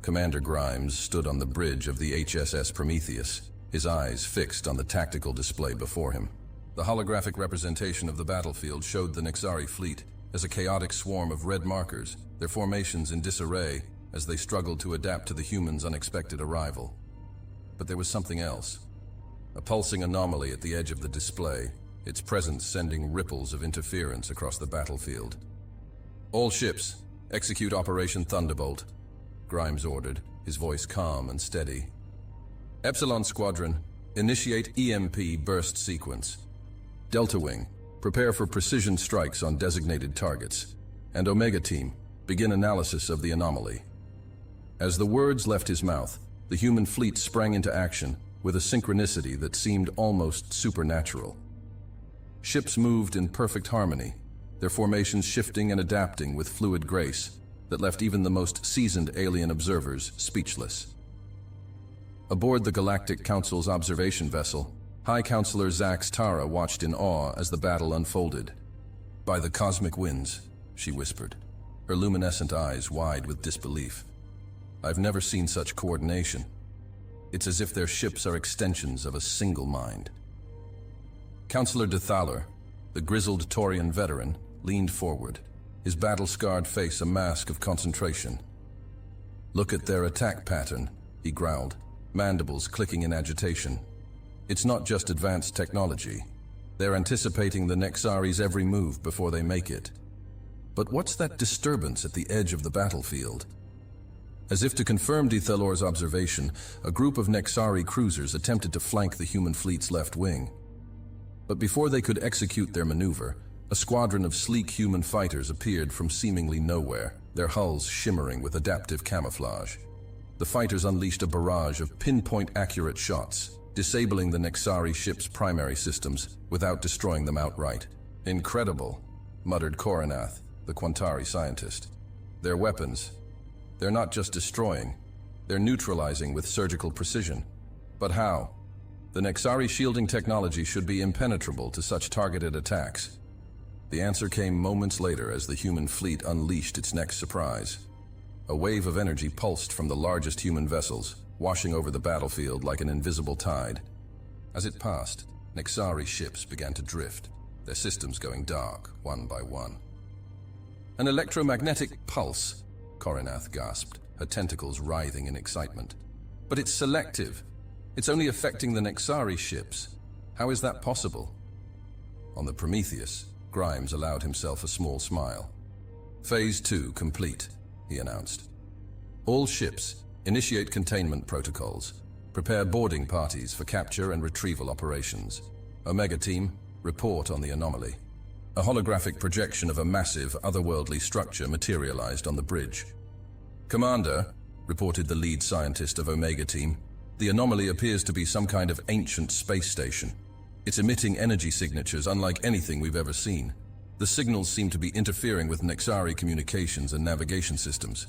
Commander Grimes stood on the bridge of the HSS Prometheus, his eyes fixed on the tactical display before him. The holographic representation of the battlefield showed the Nexari fleet as a chaotic swarm of red markers, their formations in disarray as they struggled to adapt to the humans' unexpected arrival. But there was something else. A pulsing anomaly at the edge of the display, its presence sending ripples of interference across the battlefield. "All ships, execute Operation Thunderbolt," Grimes ordered, his voice calm and steady. "Epsilon Squadron, initiate EMP burst sequence. Delta Wing, prepare for precision strikes on designated targets. And Omega Team, begin analysis of the anomaly." As the words left his mouth, the human fleet sprang into action with a synchronicity that seemed almost supernatural. Ships moved in perfect harmony, their formations shifting and adapting with fluid grace that left even the most seasoned alien observers speechless. Aboard the Galactic Council's observation vessel, High Counselor Zax Tara watched in awe as the battle unfolded. "By the cosmic winds," she whispered, her luminescent eyes wide with disbelief. "I've never seen such coordination. It's as if their ships are extensions of a single mind." Counselor de Thaler, the grizzled Taurian veteran, leaned forward, his battle-scarred face a mask of concentration. "Look at their attack pattern," he growled, mandibles clicking in agitation. "It's not just advanced technology. They're anticipating the Nexari's every move before they make it. But what's that disturbance at the edge of the battlefield?" As if to confirm de Thalor's observation, a group of Nexari cruisers attempted to flank the human fleet's left wing. But before they could execute their maneuver, a squadron of sleek human fighters appeared from seemingly nowhere, their hulls shimmering with adaptive camouflage. The fighters unleashed a barrage of pinpoint-accurate shots, disabling the Nexari ship's primary systems without destroying them outright. "Incredible," muttered Coronath, the Quantari scientist. "Their weapons, they're not just destroying, they're neutralizing with surgical precision. But how? The Nexari shielding technology should be impenetrable to such targeted attacks." The answer came moments later as the human fleet unleashed its next surprise. A wave of energy pulsed from the largest human vessels, washing over the battlefield like an invisible tide. As it passed, Nexari ships began to drift, their systems going dark, one by one. "An electromagnetic pulse," Coronath gasped, her tentacles writhing in excitement. "But it's selective. It's only affecting the Nexari ships. How is that possible?" On the Prometheus, Grimes allowed himself a small smile. "Phase 2 complete," he announced. "All ships, initiate containment protocols. Prepare boarding parties for capture and retrieval operations. Omega Team, report on the anomaly." A holographic projection of a massive, otherworldly structure materialized on the bridge. "Commander," reported the lead scientist of Omega Team, "the anomaly appears to be some kind of ancient space station. It's emitting energy signatures unlike anything we've ever seen. The signals seem to be interfering with Nexari communications and navigation systems."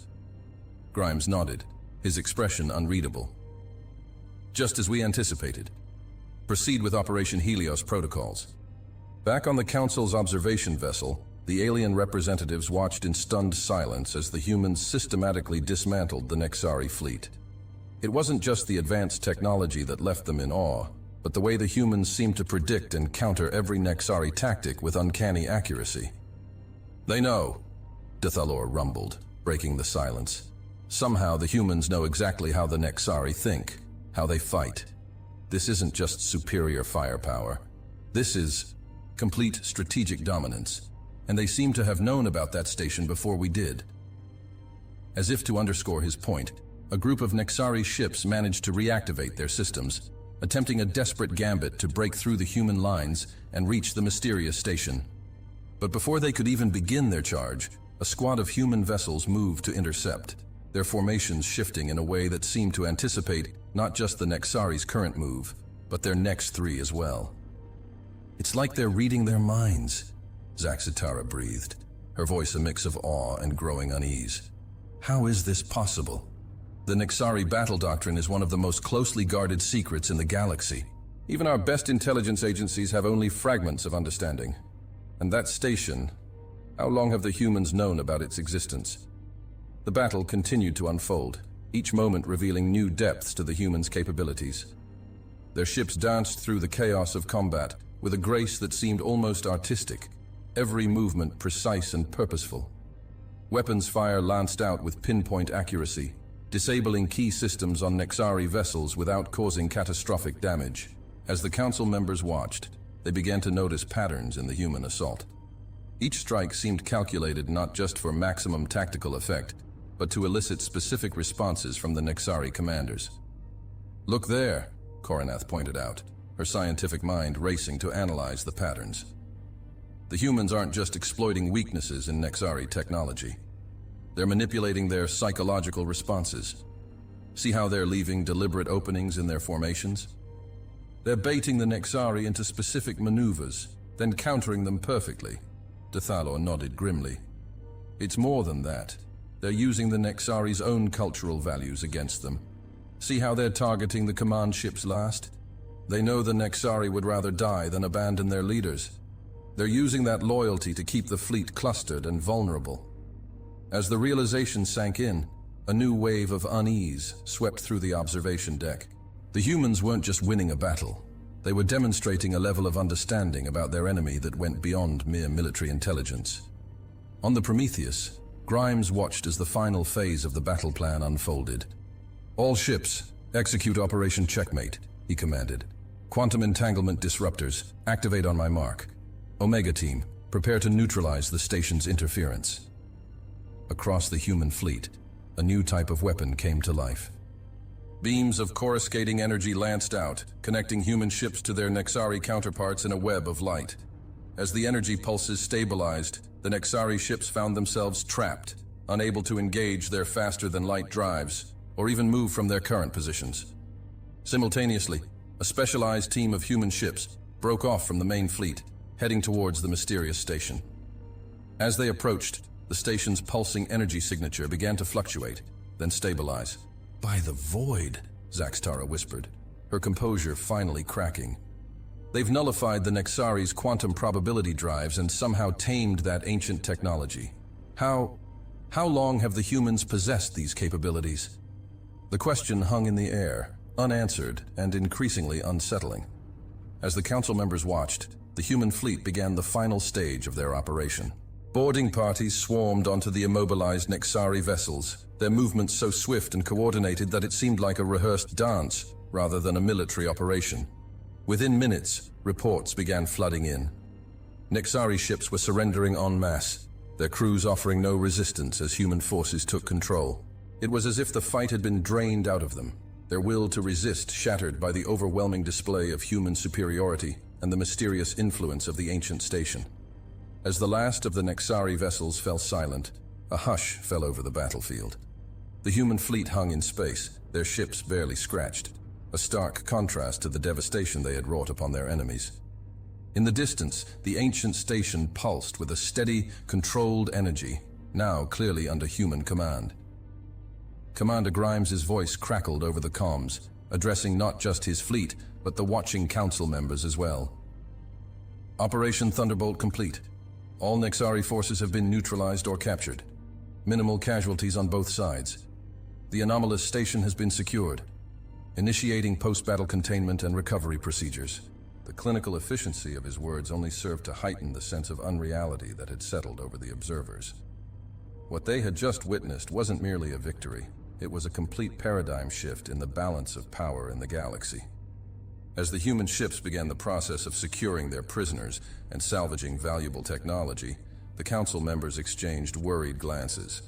Grimes nodded, his expression unreadable. "Just as we anticipated. Proceed with Operation Helios protocols." Back on the Council's observation vessel, the alien representatives watched in stunned silence as the humans systematically dismantled the Nexari fleet. It wasn't just the advanced technology that left them in awe, but the way the humans seemed to predict and counter every Nexari tactic with uncanny accuracy. "They know," de Thalor rumbled, breaking the silence. "Somehow the humans know exactly how the Nexari think, how they fight. This isn't just superior firepower. This is complete strategic dominance, and they seem to have known about that station before we did." As if to underscore his point, a group of Nexari ships managed to reactivate their systems, attempting a desperate gambit to break through the human lines and reach the mysterious station. But before they could even begin their charge, a squad of human vessels moved to intercept, their formations shifting in a way that seemed to anticipate not just the Nexari's current move, but their next three as well. "It's like they're reading their minds," Zaxitara breathed, her voice a mix of awe and growing unease. "How is this possible? The Nexari battle doctrine is one of the most closely guarded secrets in the galaxy. Even our best intelligence agencies have only fragments of understanding. And that station, how long have the humans known about its existence?" The battle continued to unfold, each moment revealing new depths to the humans' capabilities. Their ships danced through the chaos of combat with a grace that seemed almost artistic, every movement precise and purposeful. Weapons fire lanced out with pinpoint accuracy, disabling key systems on Nexari vessels without causing catastrophic damage. As the council members watched, they began to notice patterns in the human assault. Each strike seemed calculated not just for maximum tactical effect, but to elicit specific responses from the Nexari commanders. "Look there," Coronath pointed out, her scientific mind racing to analyze the patterns. The humans aren't just exploiting weaknesses in Nexari technology. They're manipulating their psychological responses. See how they're leaving deliberate openings in their formations? They're baiting the Nexari into specific maneuvers, then countering them perfectly. Dethalor nodded grimly. "It's more than that. They're using the Nexari's own cultural values against them. See how they're targeting the command ships last? They know the Nexari would rather die than abandon their leaders. They're using that loyalty to keep the fleet clustered and vulnerable." As the realization sank in, a new wave of unease swept through the observation deck. The humans weren't just winning a battle. They were demonstrating a level of understanding about their enemy that went beyond mere military intelligence. On the Prometheus, Grimes watched as the final phase of the battle plan unfolded. "All ships, execute Operation Checkmate," he commanded. "Quantum entanglement disruptors, activate on my mark. Omega Team, prepare to neutralize the station's interference." Across the human fleet, a new type of weapon came to life. Beams of coruscating energy lanced out, connecting human ships to their Nexari counterparts in a web of light. As the energy pulses stabilized, the Nexari ships found themselves trapped, unable to engage their faster-than-light drives, or even move from their current positions. Simultaneously, a specialized team of human ships broke off from the main fleet, heading towards the mysterious station. As they approached, the station's pulsing energy signature began to fluctuate, then stabilize. "By the void," Zaxitara whispered, her composure finally cracking. "They've nullified the Nexari's quantum probability drives and somehow tamed that ancient technology. How long have the humans possessed these capabilities?" The question hung in the air, unanswered and increasingly unsettling. As the council members watched, the human fleet began the final stage of their operation. Boarding parties swarmed onto the immobilized Nexari vessels, their movements so swift and coordinated that it seemed like a rehearsed dance rather than a military operation. Within minutes, reports began flooding in. Nexari ships were surrendering en masse, their crews offering no resistance as human forces took control. It was as if the fight had been drained out of them, their will to resist shattered by the overwhelming display of human superiority and the mysterious influence of the ancient station. As the last of the Nexari vessels fell silent, a hush fell over the battlefield. The human fleet hung in space, their ships barely scratched, a stark contrast to the devastation they had wrought upon their enemies. In the distance, the ancient station pulsed with a steady, controlled energy, now clearly under human command. Commander Grimes's voice crackled over the comms, addressing not just his fleet, but the watching council members as well. "Operation Thunderbolt complete. All Nexari forces have been neutralized or captured. Minimal casualties on both sides. The anomalous station has been secured. Initiating post-battle containment and recovery procedures." The clinical efficiency of his words only served to heighten the sense of unreality that had settled over the observers. What they had just witnessed wasn't merely a victory. It was a complete paradigm shift in the balance of power in the galaxy. As the human ships began the process of securing their prisoners and salvaging valuable technology, the council members exchanged worried glances.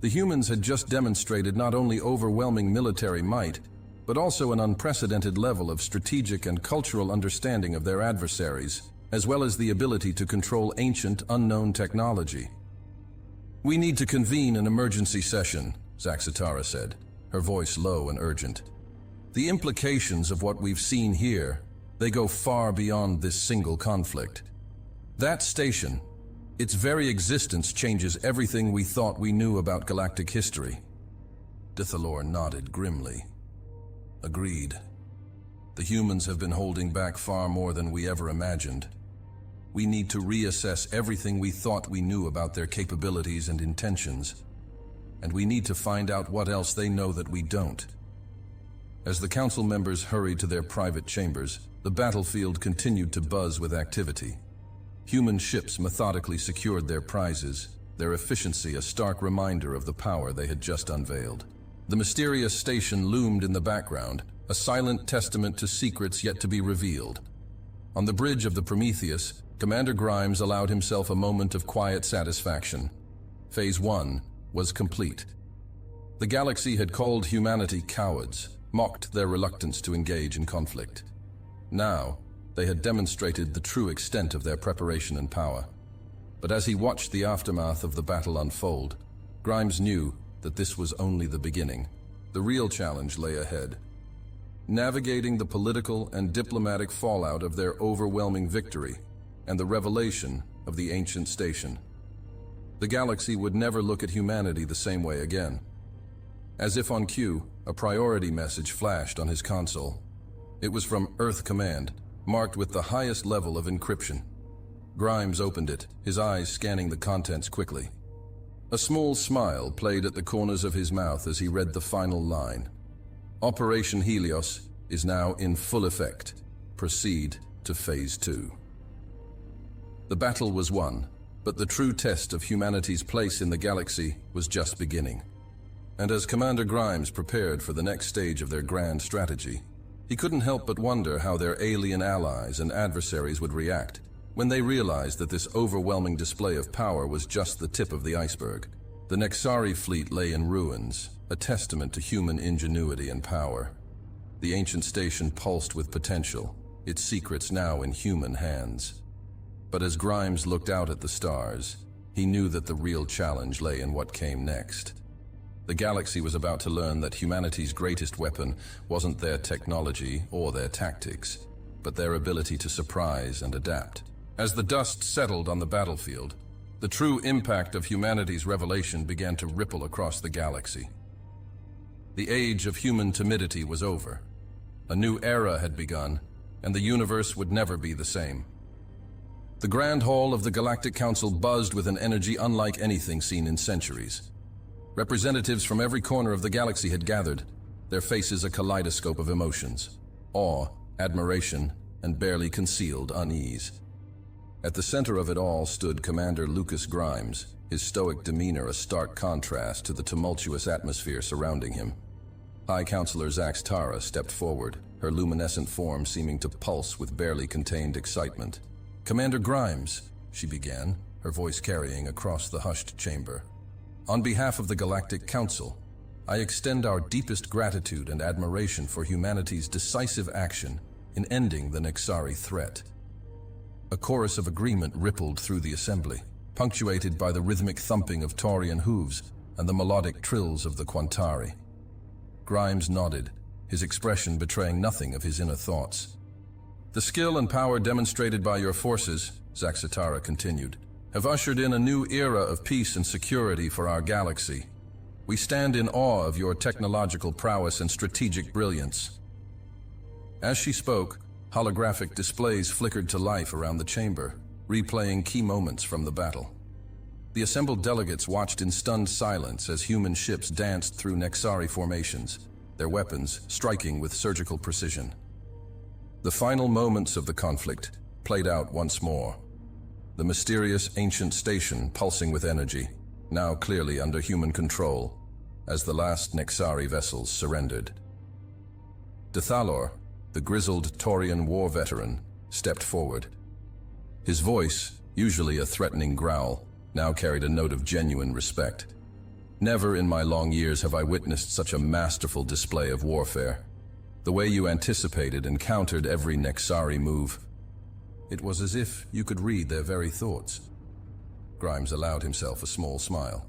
The humans had just demonstrated not only overwhelming military might, but also an unprecedented level of strategic and cultural understanding of their adversaries. as well as the ability to control ancient, unknown technology. "We need to convene an emergency session," Zaxitara said, her voice low and urgent. "The implications of what we've seen here, they go far beyond this single conflict. That station, its very existence changes everything we thought we knew about galactic history." Dithalor nodded grimly. "Agreed. The humans have been holding back far more than we ever imagined. We need to reassess everything we thought we knew about their capabilities and intentions, and we need to find out what else they know that we don't." As the council members hurried to their private chambers, the battlefield continued to buzz with activity. Human ships methodically secured their prizes, their efficiency a stark reminder of the power they had just unveiled. The mysterious station loomed in the background, a silent testament to secrets yet to be revealed. On the bridge of the Prometheus, Commander Grimes allowed himself a moment of quiet satisfaction. Phase 1 was complete. The galaxy had called humanity cowards, mocked their reluctance to engage in conflict. Now, they had demonstrated the true extent of their preparation and power. But as he watched the aftermath of the battle unfold, Grimes knew that this was only the beginning. The real challenge lay ahead. Navigating the political and diplomatic fallout of their overwhelming victory and the revelation of the ancient station. The galaxy would never look at humanity the same way again. As if on cue, a priority message flashed on his console. It was from Earth Command, marked with the highest level of encryption. Grimes opened it, his eyes scanning the contents quickly. A small smile played at the corners of his mouth as he read the final line. "Operation Helios is now in full effect. Proceed to Phase 2. The battle was won, but the true test of humanity's place in the galaxy was just beginning. And as Commander Grimes prepared for the next stage of their grand strategy, he couldn't help but wonder how their alien allies and adversaries would react when they realized that this overwhelming display of power was just the tip of the iceberg. The Nexari fleet lay in ruins, a testament to human ingenuity and power. The ancient station pulsed with potential, its secrets now in human hands. But as Grimes looked out at the stars, he knew that the real challenge lay in what came next. The galaxy was about to learn that humanity's greatest weapon wasn't their technology or their tactics, but their ability to surprise and adapt. As the dust settled on the battlefield, the true impact of humanity's revelation began to ripple across the galaxy. The age of human timidity was over. A new era had begun, and the universe would never be the same. The Grand Hall of the Galactic Council buzzed with an energy unlike anything seen in centuries. Representatives from every corner of the galaxy had gathered, their faces a kaleidoscope of emotions: awe, admiration, and barely concealed unease. At the center of it all stood Commander Lucas Grimes, his stoic demeanor a stark contrast to the tumultuous atmosphere surrounding him. High Counselor Zaxitara stepped forward, her luminescent form seeming to pulse with barely contained excitement. "Commander Grimes," she began, her voice carrying across the hushed chamber. "On behalf of the Galactic Council, I extend our deepest gratitude and admiration for humanity's decisive action in ending the Nexari threat." A chorus of agreement rippled through the assembly, punctuated by the rhythmic thumping of Taurian hooves and the melodic trills of the Quantari. Grimes nodded, his expression betraying nothing of his inner thoughts. "The skill and power demonstrated by your forces," Zaxitara continued, "have ushered in a new era of peace and security for our galaxy. We stand in awe of your technological prowess and strategic brilliance." As she spoke, holographic displays flickered to life around the chamber, replaying key moments from the battle. The assembled delegates watched in stunned silence as human ships danced through Nexari formations, their weapons striking with surgical precision. The final moments of the conflict played out once more. The mysterious ancient station pulsing with energy, now clearly under human control, as the last Nexari vessels surrendered. Dithalor, the grizzled Taurian war veteran, stepped forward. His voice, usually a threatening growl, now carried a note of genuine respect. "Never in my long years have I witnessed such a masterful display of warfare. The way you anticipated and countered every Nexari move. It was as if you could read their very thoughts. Grimes allowed himself a small smile.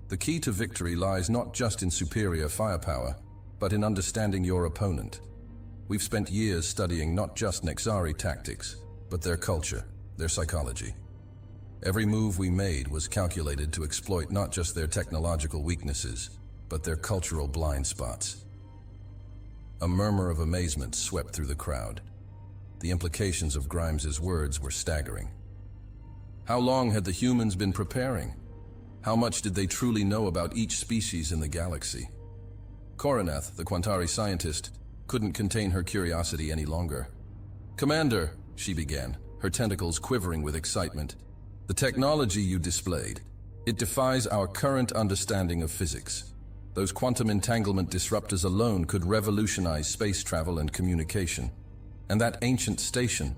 The key to victory lies not just in superior firepower, but in understanding your opponent. We've spent years studying not just Nexari tactics, but their culture, their psychology. Every move we made was calculated to exploit not just their technological weaknesses, but their cultural blind spots. A murmur of amazement swept through the crowd. The implications of Grimes's words were staggering. How long had the humans been preparing? How much did they truly know about each species in the galaxy? Coronath, the Quantari scientist, couldn't contain her curiosity any longer. "Commander," she began, her tentacles quivering with excitement, "the technology you displayed, it defies our current understanding of physics. Those quantum entanglement disruptors alone could revolutionize space travel and communication. And that ancient station,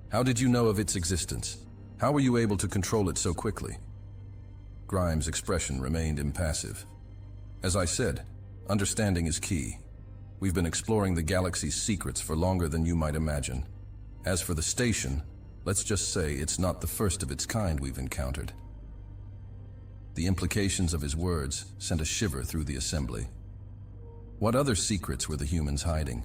how did you know of its existence? How were you able to control it so quickly?" Grimes' expression remained impassive. "As I said, understanding is key. We've been exploring the galaxy's secrets for longer than you might imagine. As for the station, let's just say it's not the first of its kind we've encountered." The implications of his words sent a shiver through the assembly. What other secrets were the humans hiding?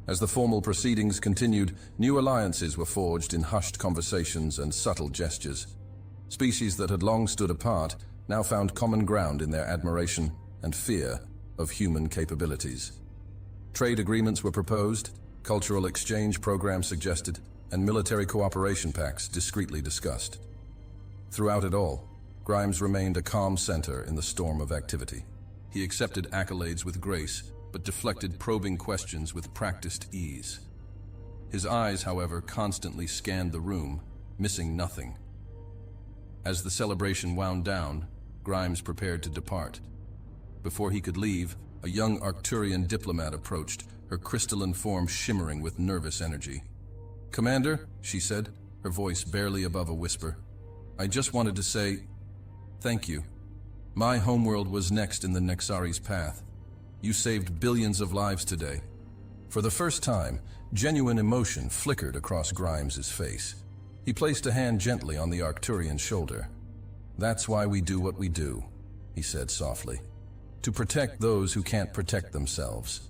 As the formal proceedings continued, new alliances were forged in hushed conversations and subtle gestures. Species that had long stood apart now found common ground in their admiration and fear of human capabilities. Trade agreements were proposed, cultural exchange programs suggested, and military cooperation pacts discreetly discussed. Throughout it all, Grimes remained a calm center in the storm of activity. He accepted accolades with grace, but deflected probing questions with practiced ease. His eyes, however, constantly scanned the room, missing nothing. As the celebration wound down, Grimes prepared to depart. Before he could leave, a young Arcturian diplomat approached, her crystalline form shimmering with nervous energy. "Commander," she said, her voice barely above a whisper, "I just wanted to say thank you. My homeworld was next in the Nexari's path. You saved billions of lives today." For the first time, genuine emotion flickered across Grimes's face. He placed a hand gently on the Arcturian's shoulder. "That's why we do what we do," he said softly. "To protect those who can't protect themselves."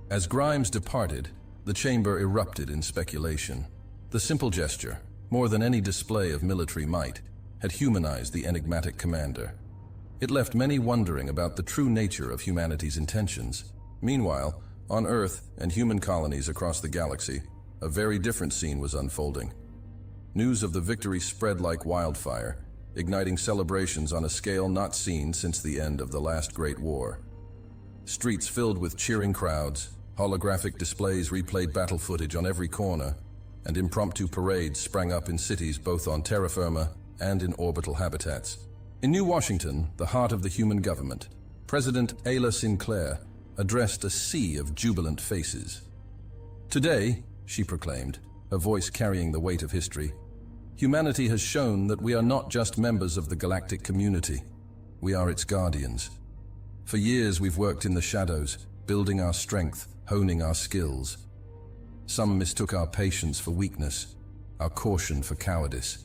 As Grimes departed, the chamber erupted in speculation. The simple gesture, more than any display of military might, had humanized the enigmatic commander. It left many wondering about the true nature of humanity's intentions. Meanwhile, on Earth and human colonies across the galaxy, a very different scene was unfolding. News of the victory spread like wildfire, igniting celebrations on a scale not seen since the end of the last Great War. Streets filled with cheering crowds, holographic displays replayed battle footage on every corner, and impromptu parades sprang up in cities both on terra firma and in orbital habitats. In New Washington, the heart of the human government, President Ayla Sinclair addressed a sea of jubilant faces. "Today," she proclaimed, her voice carrying the weight of history, "humanity has shown that we are not just members of the galactic community. We are its guardians. For years we've worked in the shadows, building our strength, honing our skills. Some mistook our patience for weakness, our caution for cowardice.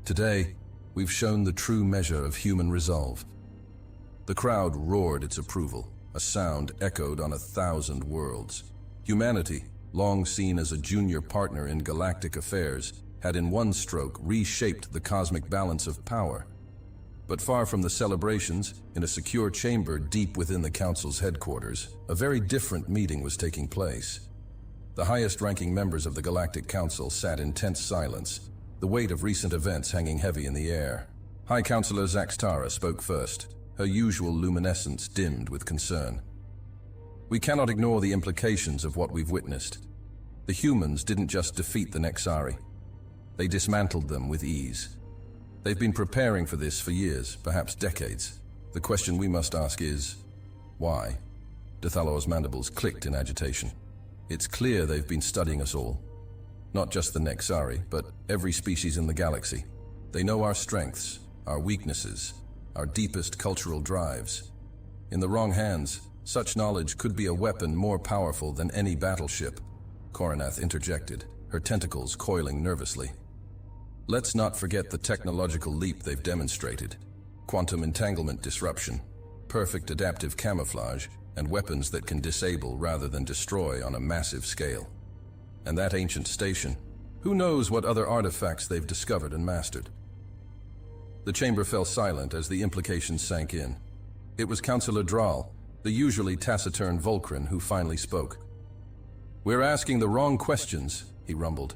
Today, we've shown the true measure of human resolve." The crowd roared its approval, a sound echoed on 1,000 worlds. Humanity, long seen as a junior partner in galactic affairs, had in one stroke reshaped the cosmic balance of power. But far from the celebrations, in a secure chamber deep within the Council's headquarters, a very different meeting was taking place. The highest-ranking members of the Galactic Council sat in tense silence, the weight of recent events hanging heavy in the air. High Counselor Zaxtara spoke first, her usual luminescence dimmed with concern. "We cannot ignore the implications of what we've witnessed. The humans didn't just defeat the Nexari. They dismantled them with ease. They've been preparing for this for years, perhaps decades. The question we must ask is, why?" Dethalor's mandibles clicked in agitation. "It's clear they've been studying us all. Not just the Nexari, but every species in the galaxy. They know our strengths, our weaknesses, our deepest cultural drives. In the wrong hands, such knowledge could be a weapon more powerful than any battleship," Coronath interjected, her tentacles coiling nervously. Let's not forget the technological leap they've demonstrated. Quantum entanglement disruption, perfect adaptive camouflage, and weapons that can disable rather than destroy on a massive scale. And that ancient station, who knows what other artifacts they've discovered and mastered? The chamber fell silent as the implications sank in. It was Councillor Drahl, the usually taciturn Volcran, who finally spoke. "We're asking the wrong questions," he rumbled.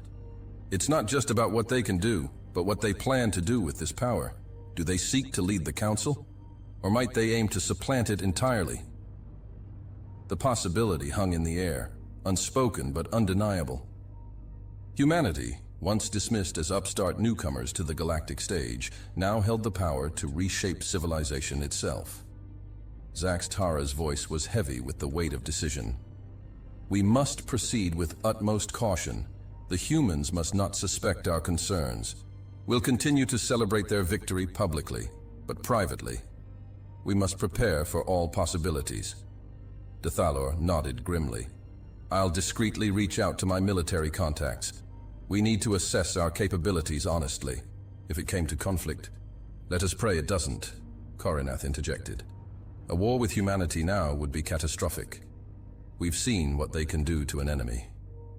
"It's not just about what they can do, but what they plan to do with this power. Do they seek to lead the Council? Or might they aim to supplant it entirely?" The possibility hung in the air, unspoken but undeniable. Humanity, once dismissed as upstart newcomers to the galactic stage, now held the power to reshape civilization itself. Zax Tara's voice was heavy with the weight of decision. "We must proceed with utmost caution. The humans must not suspect our concerns. We'll continue to celebrate their victory publicly, but privately. We must prepare for all possibilities." Dathalor nodded grimly. "I'll discreetly reach out to my military contacts. We need to assess our capabilities honestly. If it came to conflict, let us pray it doesn't," Korinath interjected. "A war with humanity now would be catastrophic. We've seen what they can do to an enemy.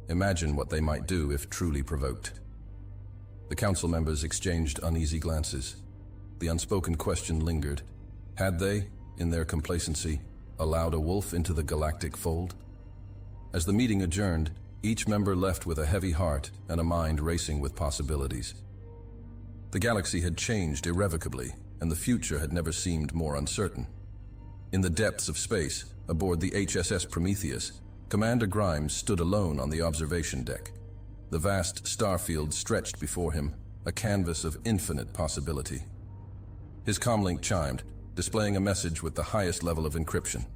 Imagine what they might do if truly provoked." The council members exchanged uneasy glances. The unspoken question lingered. Had they, in their complacency, allowed a wolf into the galactic fold? As the meeting adjourned, each member left with a heavy heart and a mind racing with possibilities. The galaxy had changed irrevocably, and the future had never seemed more uncertain. In the depths of space, aboard the HSS Prometheus, Commander Grimes stood alone on the observation deck. The vast starfield stretched before him, a canvas of infinite possibility. His comlink chimed, displaying a message with the highest level of encryption.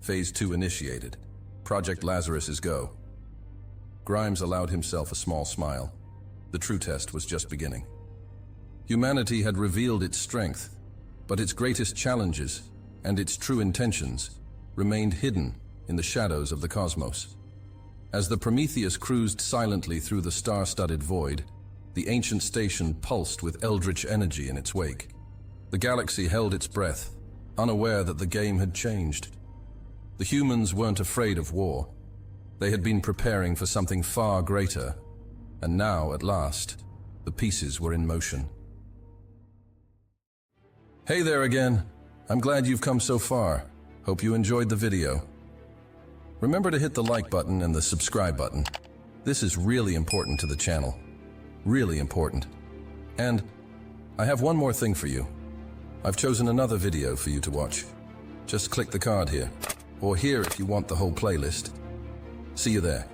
Phase 2 initiated. Project Lazarus is go. Grimes allowed himself a small smile. The true test was just beginning. Humanity had revealed its strength, but its greatest challenges and its true intentions remained hidden in the shadows of the cosmos. As the Prometheus cruised silently through the star-studded void, the ancient station pulsed with eldritch energy in its wake. The galaxy held its breath, unaware that the game had changed. The humans weren't afraid of war. They had been preparing for something far greater, and now, at last, the pieces were in motion. Hey there again. I'm glad you've come so far. Hope you enjoyed the video. Remember to hit the like button and the subscribe button. This is really important to the channel. Really important. And I have one more thing for you. I've chosen another video for you to watch. Just click the card here, or here if you want the whole playlist. See you there.